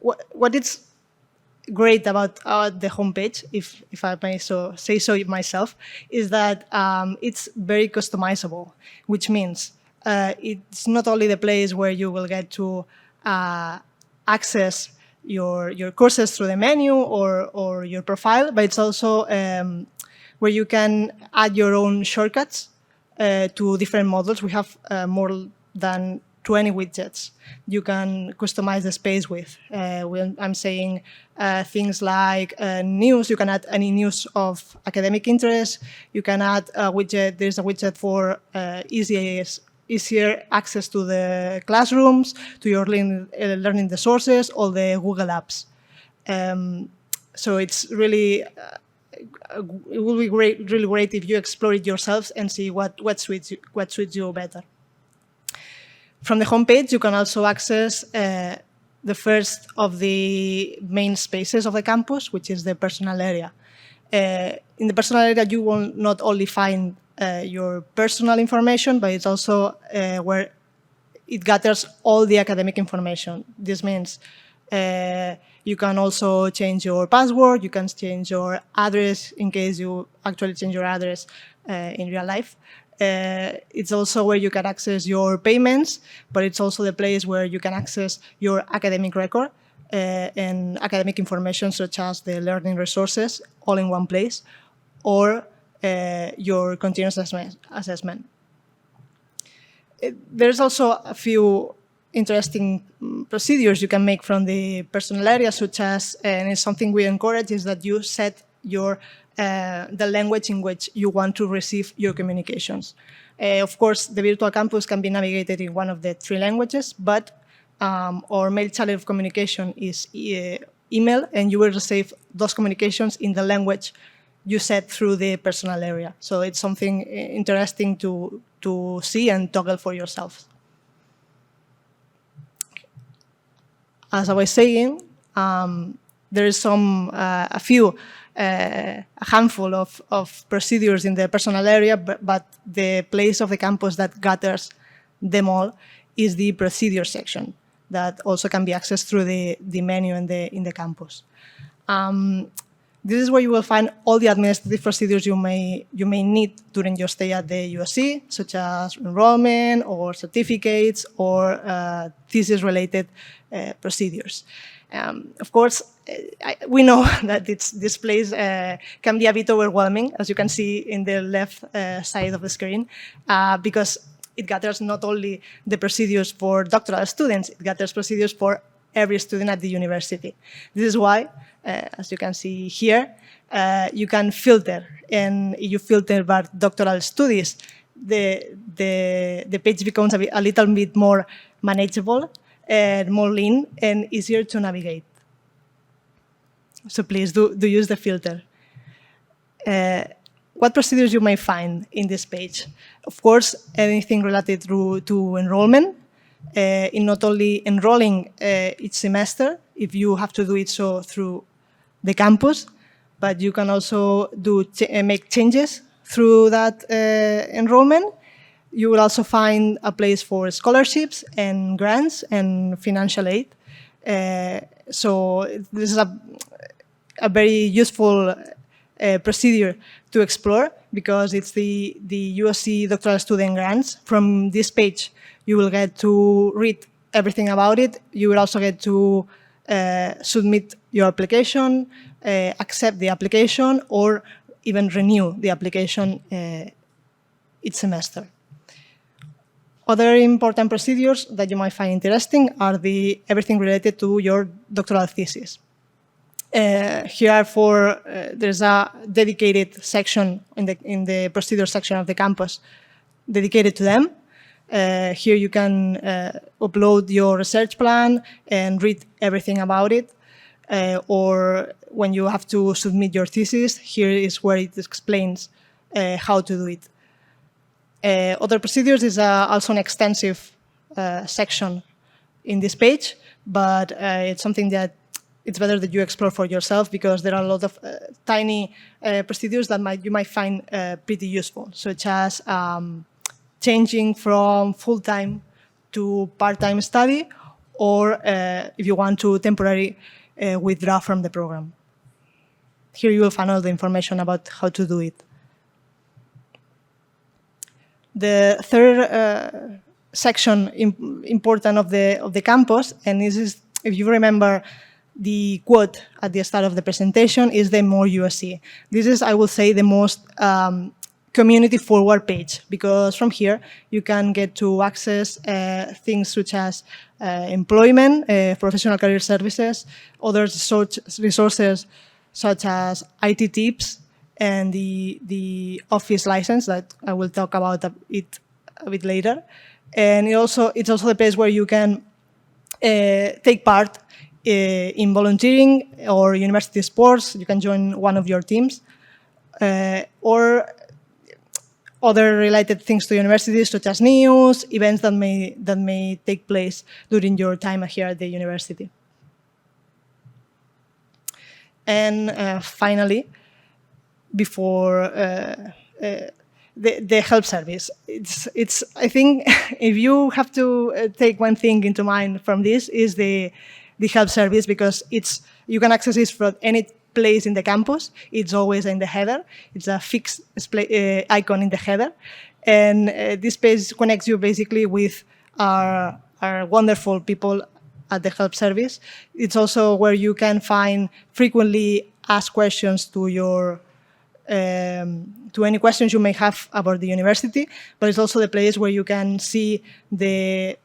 what is great about the homepage, if I may say so myself, is that it's very customizable, which means it's not only the place where you will get to access your courses through the menu or your profile, but it's also where you can add your own shortcuts to different models. We have more than 20 widgets you can customize the space with. When I'm saying things like news, you can add any news of academic interest. You can add a widget. There's a widget for easier access to the classrooms, to your learning the sources, all the Google apps. So it's really, it will be really great if you explore it yourselves and see what suits you better. From the homepage, you can also access the first of the main spaces of the campus, which is the personal area. In the personal area, you will not only find your personal information, but it's also where it gathers all the academic information. This means you can also change your password, you can change your address in case you actually change your address in real life. It's also where you can access your payments, but it's also the place where you can access your academic record and academic information such as the learning resources all in one place, or your continuous assessment. There's also a few interesting procedures you can make from the personal area, such as, and it's something we encourage, is that you set your the language in which you want to receive your communications. Of course, the virtual campus can be navigated in one of the 3 languages, but our main channel of communication is email, and you will receive those communications in the language you set through the personal area. So it's something interesting to see and toggle for yourself. As I was saying, there is a handful of procedures in the personal area, but the place of the campus that gathers them all is the procedure section that also can be accessed through the menu in the campus. This is where you will find all the administrative procedures you may need during your stay at the UOC, such as enrollment or certificates or thesis-related procedures. Of course, we know that this place can be a bit overwhelming, as you can see in the left side of the screen, because it gathers not only the procedures for doctoral students, it gathers procedures for every student at the university. This is why, as you can see here, you can filter, and if you filter by doctoral studies, the page becomes a little bit more manageable and more lean and easier to navigate. So please do use the filter. What procedures you may find in this page? Of course, anything related to enrollment, in not only enrolling each semester, if you have to do it so through the campus, but you can also make changes through that enrollment. You will also find a place for scholarships and grants and financial aid. So this is a very useful procedure to explore, because it's the UOC Doctoral Student Grants. From this page, you will get to read everything about it. You will also get to submit your application, accept the application, or even renew the application each semester. Other important procedures that you might find interesting are everything related to your doctoral thesis. There's a dedicated section in the procedure section of the campus dedicated to them. Here you can upload your research plan and read everything about it. Or when you have to submit your thesis, here is where it explains how to do it. Other procedures is also an extensive section in this page, but it's something that it's better that you explore for yourself, because there are a lot of tiny procedures that you might find pretty useful, such as changing from full-time to part-time study, or if you want to temporarily withdraw from the program. Here you will find all the information about how to do it. The third section important of the campus, and this is, if you remember the quote at the start of the presentation, is the More UOC. This is, I will say, the most community-forward page, because from here you can get to access things such as employment, professional career services, other resources such as IT tips, and the office license that I will talk about it a bit later. And it's also the place where you can take part in volunteering or university sports. You can join one of your teams, or other related things to universities, such as news, events that may take place during your time here at the university. And finally, before the help service, it's I think if you have to take one thing into mind from this, is the help service, because you can access this from any place in the campus. It's always in the header. It's a fixed icon in the header, and this page connects you basically with our wonderful people at the help service. It's also where you can find frequently asked questions to any questions you may have about the university, but it's also the place where you can see the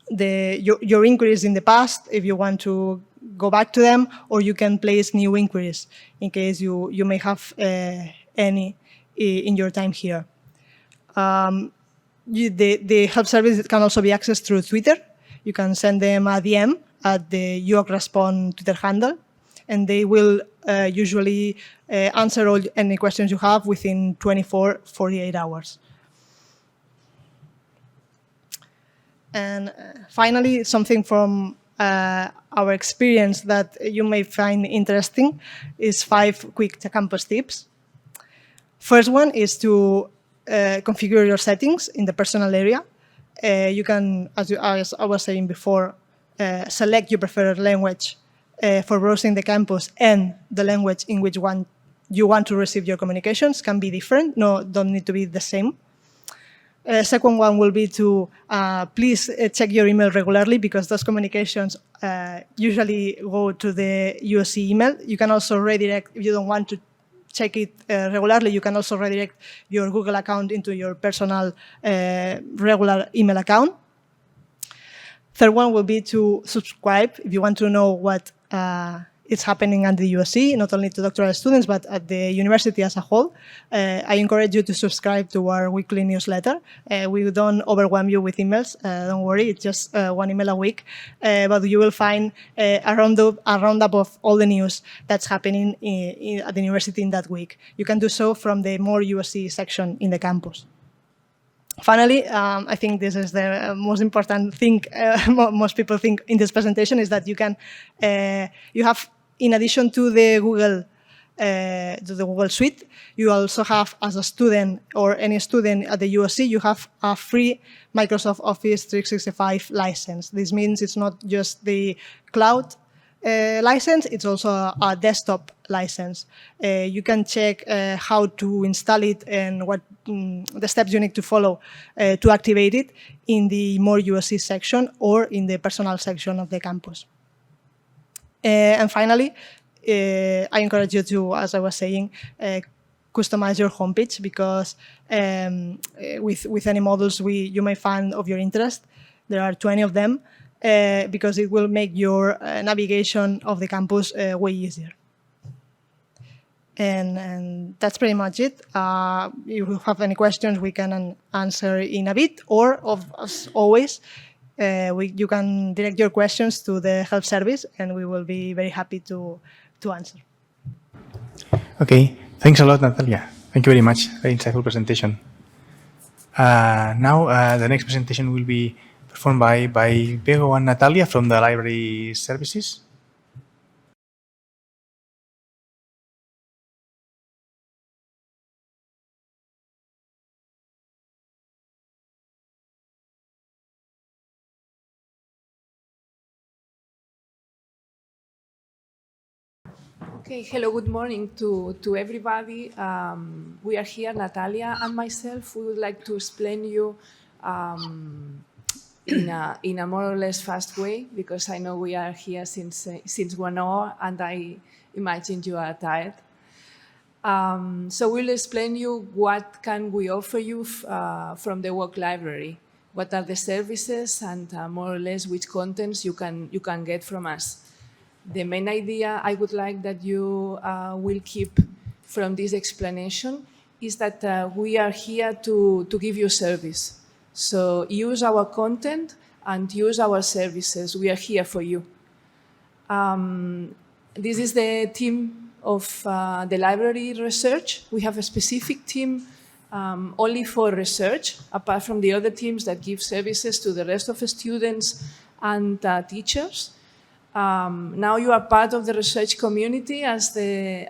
your inquiries in the past if you want to go back to them, or you can place new inquiries in case you may have any in your time here. The help service can also be accessed through Twitter. You can send them a DM at the UOC Respond Twitter handle, and they will usually answer any questions you have within 48 hours. And finally, something from our experience that you may find interesting is 5 quick campus tips. First one is to configure your settings in the personal area. You can, as I was saying before, select your preferred language for browsing the campus, and the language in which one you want to receive your communications can be different. Don't need to be the same. Second one will be to please check your email regularly, because those communications usually go to the UOC email. You can also redirect, if you don't want to check it regularly, you can also redirect your Google account into your personal regular email account. Third one will be to subscribe if you want to know what is happening at the UOC, not only to doctoral students, but at the university as a whole. I encourage you to subscribe to our weekly newsletter. We don't overwhelm you with emails. Don't worry, it's just 1 email a week. But you will find a roundup of all the news that's happening at the university in that week. You can do so from the More UOC section in the campus. Finally, I think this is the most important thing most people think in this presentation, is that you have, in addition to the Google Suite, you also have, as a student or any student at the UOC, you have a free Microsoft Office 365 license. This means it's not just the cloud license, it's also a desktop license. You can check how to install it and what the steps you need to follow to activate it in the More UOC section or in the personal section of the campus. And finally, I encourage you to, as I was saying, customize your homepage, because with any models you may find of your interest, there are 20 of them, because it will make your navigation of the campus way easier. And that's pretty much it. If you have any questions, we can answer in a bit, or as always, you can direct your questions to the help service, and we will be very happy to answer. Okay, thanks a lot, Natalia. Thank you very much. Very insightful presentation. Now, the next presentation will be performed by Bego and Natalia from the library services. Okay, hello, good morning to everybody. We are here, Natalia and myself. We would like to explain you in a more or less fast way, because I know we are here since 1 hour, and I imagine you are tired. So we'll explain you what can we offer you from the UOC library, what are the services, and more or less which contents you can get from us. The main idea I would like that you will keep from this explanation is that we are here to give you service. So use our content and use our services. We are here for you. This is the team of the library research. We have a specific team only for research, apart from the other teams that give services to the rest of the students and teachers. Now you are part of the research community as the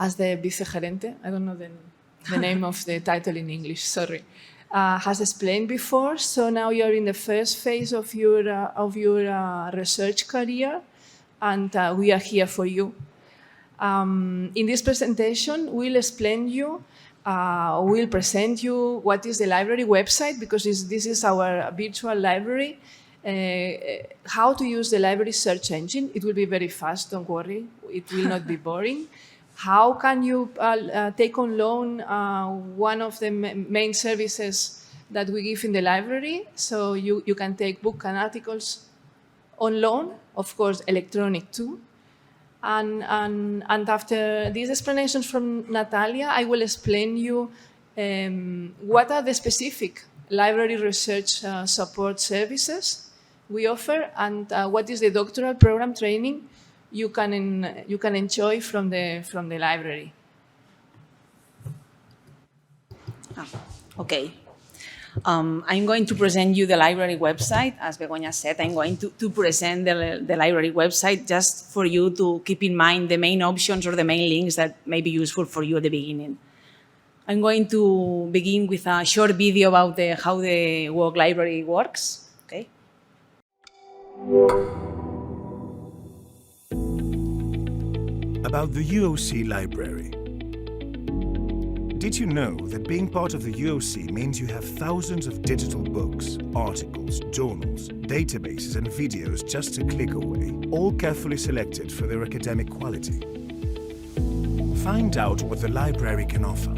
vicegerente. I don't know the name of the title in English. Sorry. Has explained before. So now you are in the first phase of your research career, and we are here for you. In this presentation, we'll explain you. We'll present you what is the library website, because this is our virtual library. How to use the library search engine. It will be very fast, don't worry. It will not be boring. How can you take on loan one of the main services that we give in the library. So you can take book and articles on loan, of course, electronic too. And after these explanations from Natalia, I will explain you what are the specific library research support services we offer, and what is the doctoral program training you can enjoy from the library. Okay. I'm going to present you the library website. As Begoña said, I'm going to present the library website just for you to keep in mind the main options or the main links that may be useful for you at the beginning. I'm going to begin with a short video about how the UOC library works. Okay. About the UOC library. Did you know that being part of the UOC means you have thousands of digital books, articles, journals, databases and videos just a click away, all carefully selected for their academic quality? Find out what the library can offer.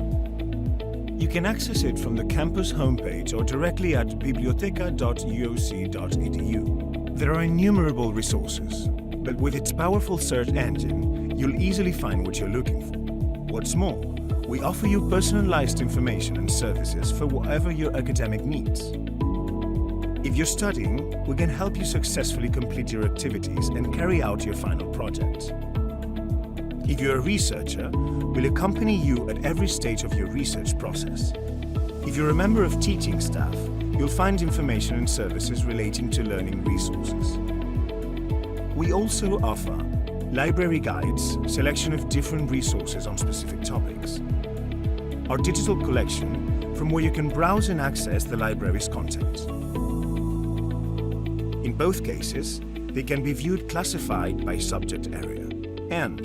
You can access it from the campus homepage or directly at biblioteca.uoc.edu. There are innumerable resources, but with its powerful search engine, you'll easily find what you're looking for. What's more, we offer you personalized information and services for whatever your academic needs. If you're studying, we can help you successfully complete your activities and carry out your final project. If you're a researcher, we'll accompany you at every stage of your research process. If you're a member of teaching staff, you'll find information and services relating to learning resources. We also offer library guides, selection of different resources on specific topics. Our digital collection, from where you can browse and access the library's content. In both cases, they can be viewed classified by subject area. And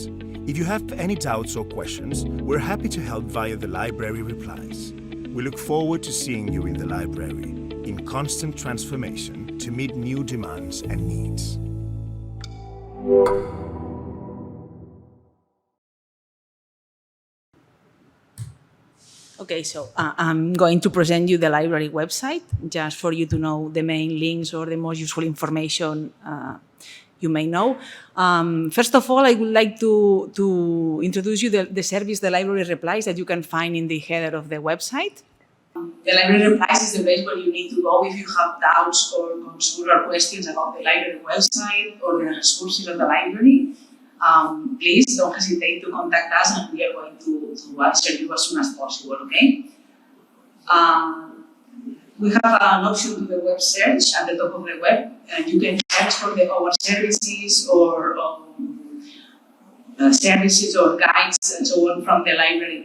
if you have any doubts or questions, we're happy to help via the library replies. We look forward to seeing you in the library, in constant transformation to meet new demands and needs. Okay, so I'm going to present you the library website just for you to know the main links or the most useful information you may know. First of all, I would like to introduce you the service, the library replies, that you can find in the header of the website. The library replies is the place where you need to go if you have doubts or concerns or questions about the library website or the resources of the library. Please don't hesitate to contact us and we are going to answer you as soon as possible, okay? We have an option to the web search at the top of the web, and you can search for our services or services or guides and so on from the library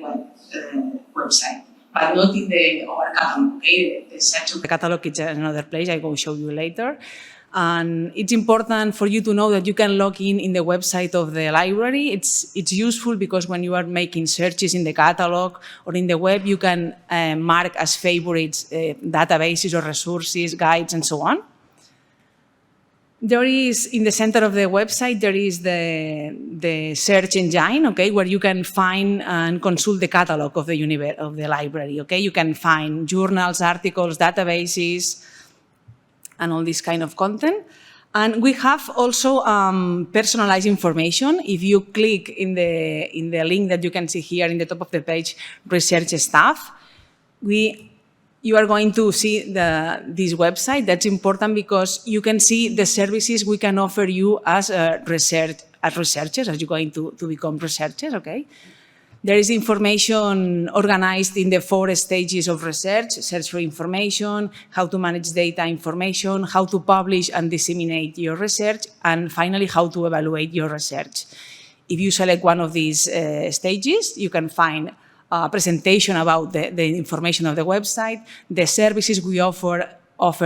website, but not in our catalog, okay? The search of the catalog is another place I will show you later. And it's important for you to know that you can log in the website of the library. It's useful because when you are making searches in the catalog or in the web, you can mark as favorites databases or resources, guides, and so on. There is, in the center of the website, there is the search engine, okay, where you can find and consult the catalog of the library, okay? You can find journals, articles, databases, and all this kind of content. And we have also personalized information. If you click in the link that you can see here in the top of the page, research staff, you are going to see this website. That's important because you can see the services we can offer you as researchers, as you're going to become researchers, okay? There is information organized in the 4 stages of research: search for information, how to manage data information, how to publish and disseminate your research, and finally, how to evaluate your research. If you select one of these stages, you can find a presentation about the information of the website, the services we offer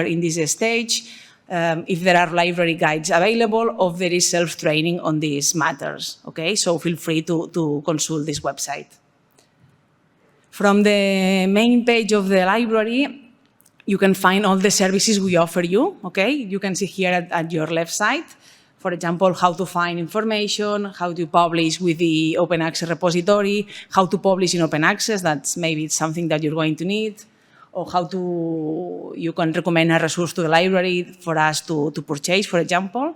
in this stage, if there are library guides available, or if there is self-training on these matters, okay? So feel free to consult this website. From the main page of the library, you can find all the services we offer you, okay? You can see here at your left side, for example, how to find information, how to publish with the open access repository, how to publish in open access, that's maybe something that you're going to need, or you can recommend a resource to the library for us to purchase, for example.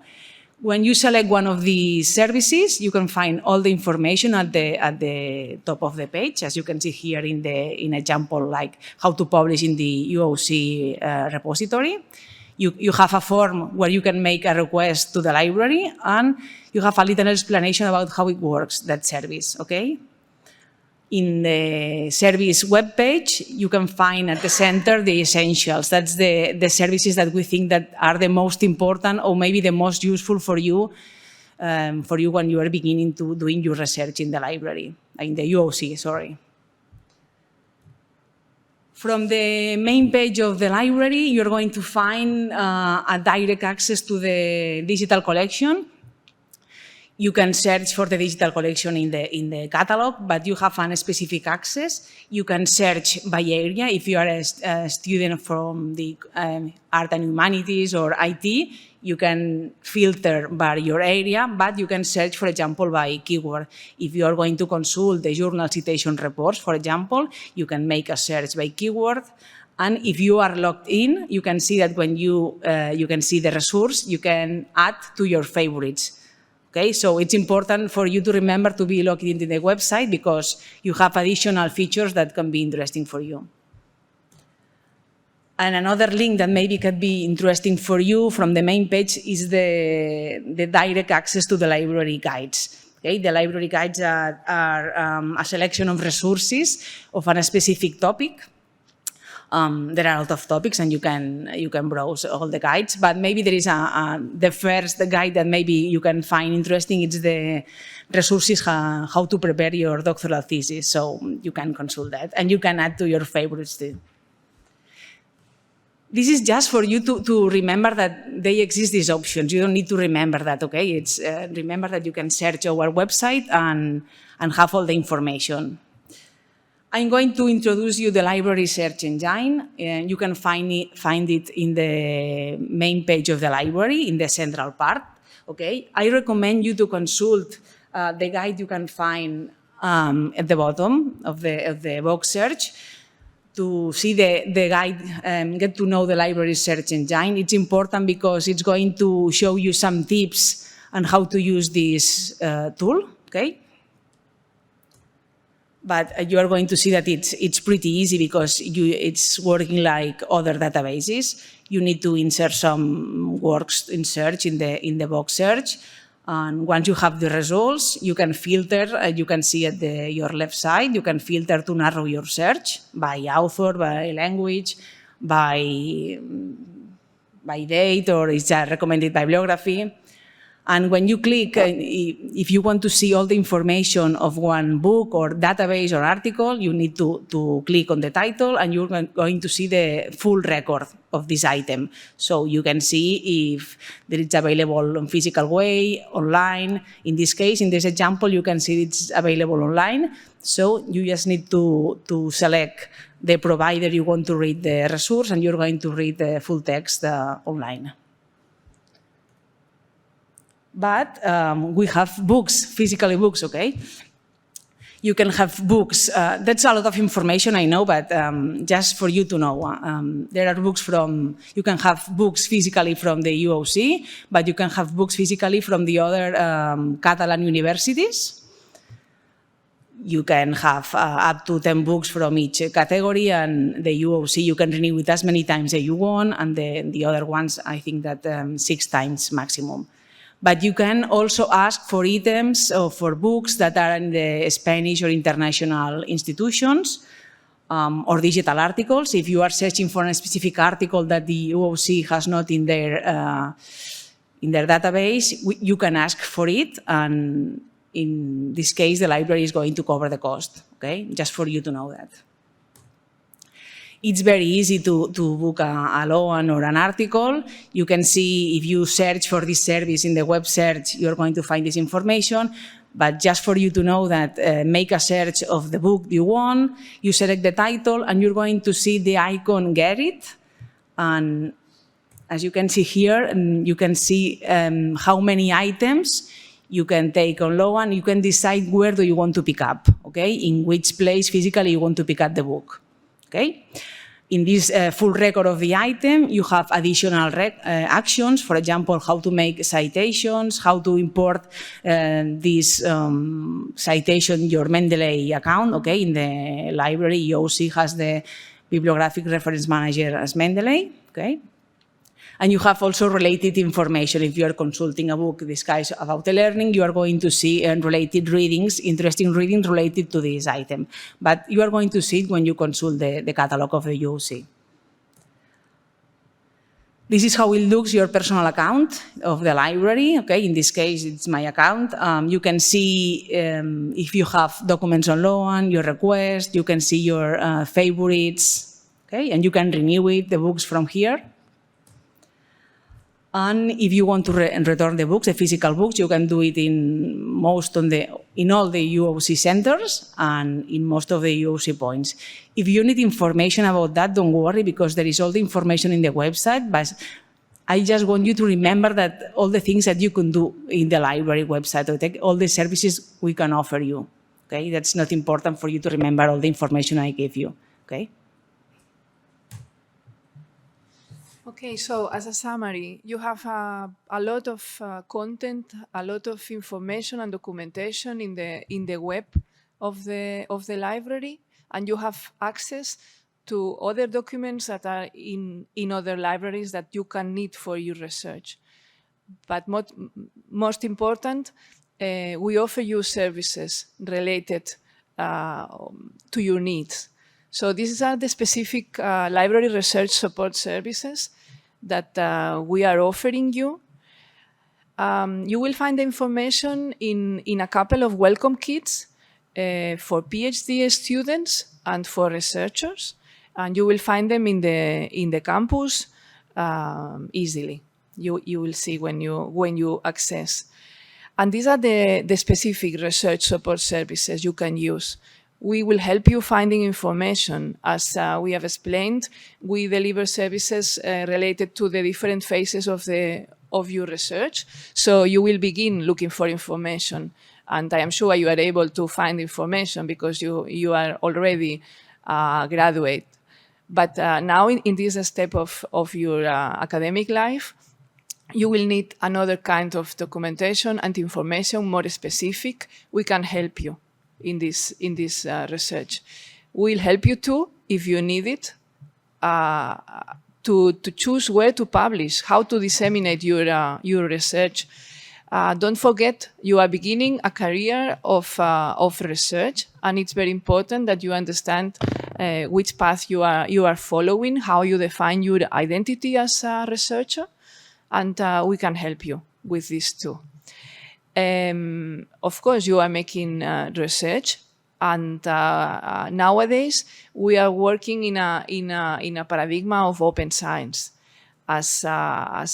When you select one of these services, you can find all the information at the top of the page, as you can see here in example, like how to publish in the UOC repository. You have a form where you can make a request to the library, and you have a little explanation about how it works, that service, okay? In the service webpage, you can find at the center the essentials. That's the services that we think that are the most important or maybe the most useful for you when you are beginning to doing your research in the library, in the UOC, sorry. From the main page of the library, you're going to find a direct access to the digital collection. You can search for the digital collection in the catalog, but you have a specific access. You can search by area. If you are a student from the art and humanities or IT, you can filter by your area, but you can search, for example, by keyword. If you are going to consult the journal citation reports, for example, you can make a search by keyword. And if you are logged in, you can see that when you can see the resource, you can add to your favorites. Okay, so it's important for you to remember to be logged into the website because you have additional features that can be interesting for you. And another link that maybe could be interesting for you from the main page is the direct access to the library guides. Okay, the library guides are a selection of resources of a specific topic. There are a lot of topics, and you can browse all the guides. But maybe there is the first guide that maybe you can find interesting. It's the resources how to prepare your doctoral thesis. So you can consult that, and you can add to your favorites too. This is just for you to remember that they exist, these options. You don't need to remember that, okay? It's remember that you can search our website and have all the information. I'm going to introduce you the library search engine, and you can find it in the main page of the library, in the central part, okay? I recommend you to consult the guide you can find at the bottom of the box search to see the guide and get to know the library search engine. It's important because it's going to show you some tips on how to use this tool, okay? But you are going to see that it's pretty easy because it's working like other databases. You need to insert some words in search in the box search. And once you have the results, you can filter. You can see at your left side, you can filter to narrow your search by author, by language, by date, or it's a recommended bibliography. And when you click, if you want to see all the information of one book or database or article, you need to click on the title, and you're going to see the full record of this item. So you can see if there is available in physical way, online. In this case, in this example, you can see it's available online. So you just need to select the provider you want to read the resource, and you're going to read the full text online. But we have books, physically books, okay? You can have books. That's a lot of information, I know, but just for you to know. There are books you can have books physically from the UOC, but you can have books physically from the other Catalan universities. You can have up to 10 books from each category, and the UOC you can renew it as many times as you want, and the other ones, I think that 6 times maximum. But you can also ask for items or for books that are in the Spanish or international institutions or digital articles. If you are searching for a specific article that the UOC has not in their database, you can ask for it. And in this case, the library is going to cover the cost, okay? Just for you to know that. It's very easy to book a loan or an article. You can see if you search for this service in the web search, you're going to find this information. But just for you to know that, make a search of the book you want, you select the title, and you're going to see the icon Get It. And as you can see here, you can see how many items you can take on loan, and you can decide where do you want to pick up, okay? In which place physically you want to pick up the book. Okay? In this full record of the item, you have additional actions, for example, how to make citations, how to import this citation, your Mendeley account, okay? In the library, UOC has the Bibliographic Reference Manager as Mendeley, okay? And you have also related information. If you are consulting a book, this guys about the learning, you are going to see related readings, interesting readings related to this item. But you are going to see it when you consult the catalog of the UOC. This is how it looks, your personal account of the library. Okay, in this case, it's my account. You can see if you have documents on loan, your request, you can see your favorites, okay, and you can renew it, the books from here. And if you want to return the books, the physical books, you can do it in all the UOC centers and in most of the UOC points. If you need information about that, don't worry, because there is all the information in the website. But I just want you to remember that all the things that you can do in the library website, or all the services we can offer you. Okay, that's not important for you to remember all the information I gave you. Okay. Okay, so as a summary, you have a lot of content, a lot of information and documentation in the web of the library, and you have access to other documents that are in other libraries that you can need for your research. But most important, we offer you services related to your needs. So these are the specific library research support services that we are offering you. You will find the information in a couple of welcome kits for PhD students and for researchers, and you will find them in the campus easily. You will see when you access. And these are the specific research support services you can use. We will help you finding information. As we have explained, we deliver services related to the different phases of your research. So you will begin looking for information. And I am sure you are able to find information because you are already a graduate. But now in this step of your academic life, you will need another kind of documentation and information more specific. We can help you in this research. We'll help you too, if you need it, to choose where to publish, how to disseminate your research. Don't forget, you are beginning a career of research, and it's very important that you understand which path you are following, how you define your identity as a researcher, and we can help you with this too. Of course, you are making research, and nowadays we are working in a paradigm of open science. As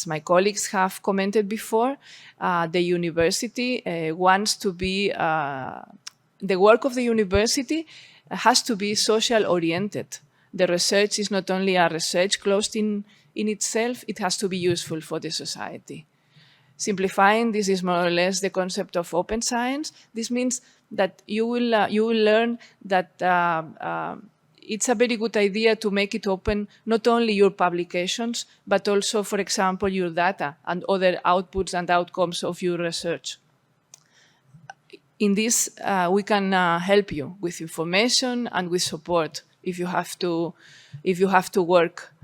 my colleagues have commented before, the university wants to be, the work of the university has to be social oriented. The research is not only a research closed in itself, it has to be useful for the society. Simplifying, this is more or less the concept of open science. This means that you will learn that it's a very good idea to make it open, not only your publications, but also, for example, your data and other outputs and outcomes of your research. In this, we can help you with information and with support if you have to work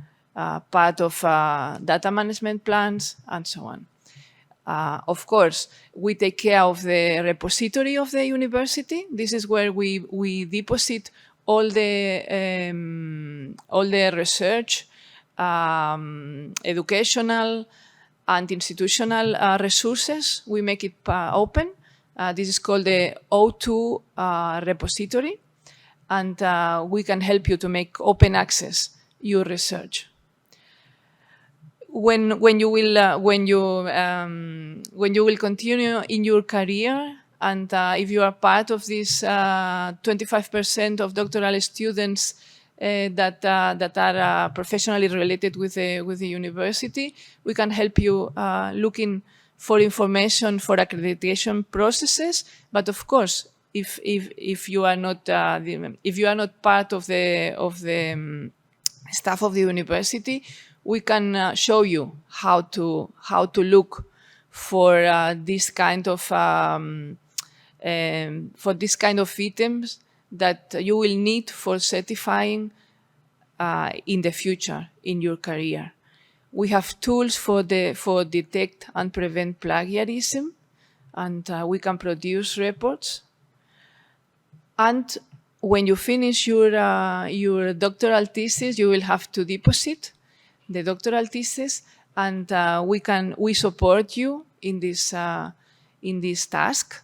part of data management plans and so on. Of course, we take care of the repository of the university. This is where we deposit all the research, educational and institutional resources. We make it open. This is called the O2 repository, and we can help you to make open access your research. When you will continue in your career, and if you are part of this 25% of doctoral students that are professionally related with the university, we can help you looking for information for accreditation processes. But of course, if you are not part of the staff of the university, we can show you how to look for this kind of items that you will need for certifying in the future in your career. We have tools for detect and prevent plagiarism, and we can produce reports. And when you finish your doctoral thesis, you will have to deposit the doctoral thesis, and we support you in this task.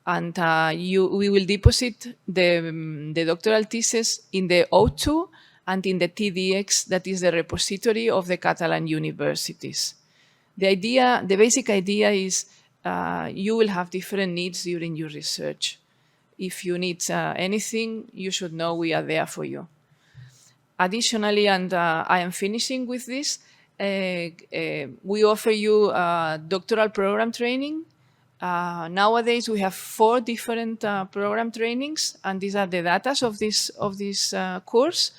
And we will deposit the doctoral thesis in the O2 and in the TDX, that is the repository of the Catalan universities. The basic idea is you will have different needs during your research. If you need anything, you should know we are there for you. Additionally, and I am finishing with this, we offer you doctoral program training. Nowadays, we have 4 different program trainings, and these are the data of this course.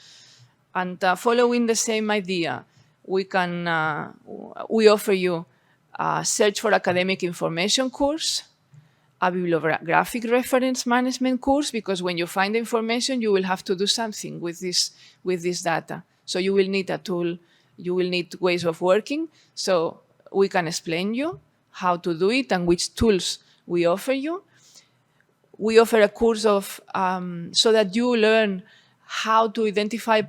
And following the same idea, we offer you a search for academic information course, a bibliographic reference management course, because when you find information, you will have to do something with this data. So you will need a tool, you will need ways of working. So we can explain you how to do it and which tools we offer you. We offer a course of so that you learn how to identify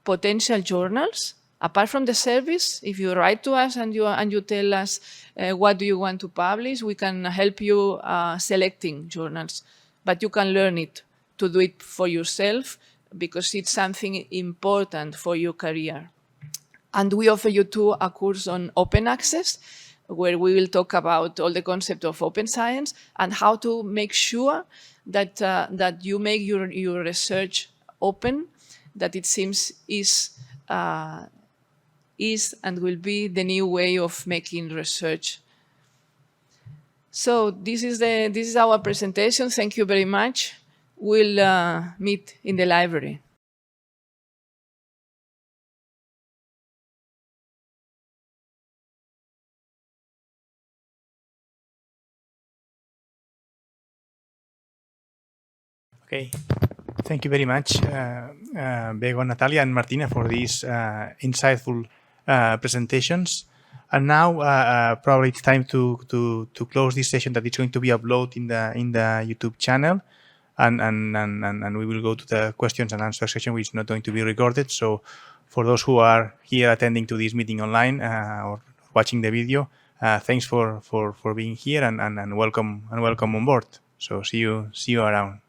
potential journals. Apart from the service, if you write to us and you tell us what do you want to publish, we can help you selecting journals. But you can learn it to do it for yourself because it's something important for your career. And we offer you too a course on open access, where we will talk about all the concept of open science and how to make sure that you make your research open, that it seems is and will be the new way of making research. So this is our presentation. Thank you very much. We'll meet in the library. Okay, thank you very much, Bego, Natalia, and Martina for these insightful presentations. And now probably it's time to close this session that is going to be uploaded in the YouTube channel, and we will go to the questions and answer section, which is not going to be recorded. So for those who are here attending to this meeting online or watching the video, thanks for being here and welcome on board. So see you around.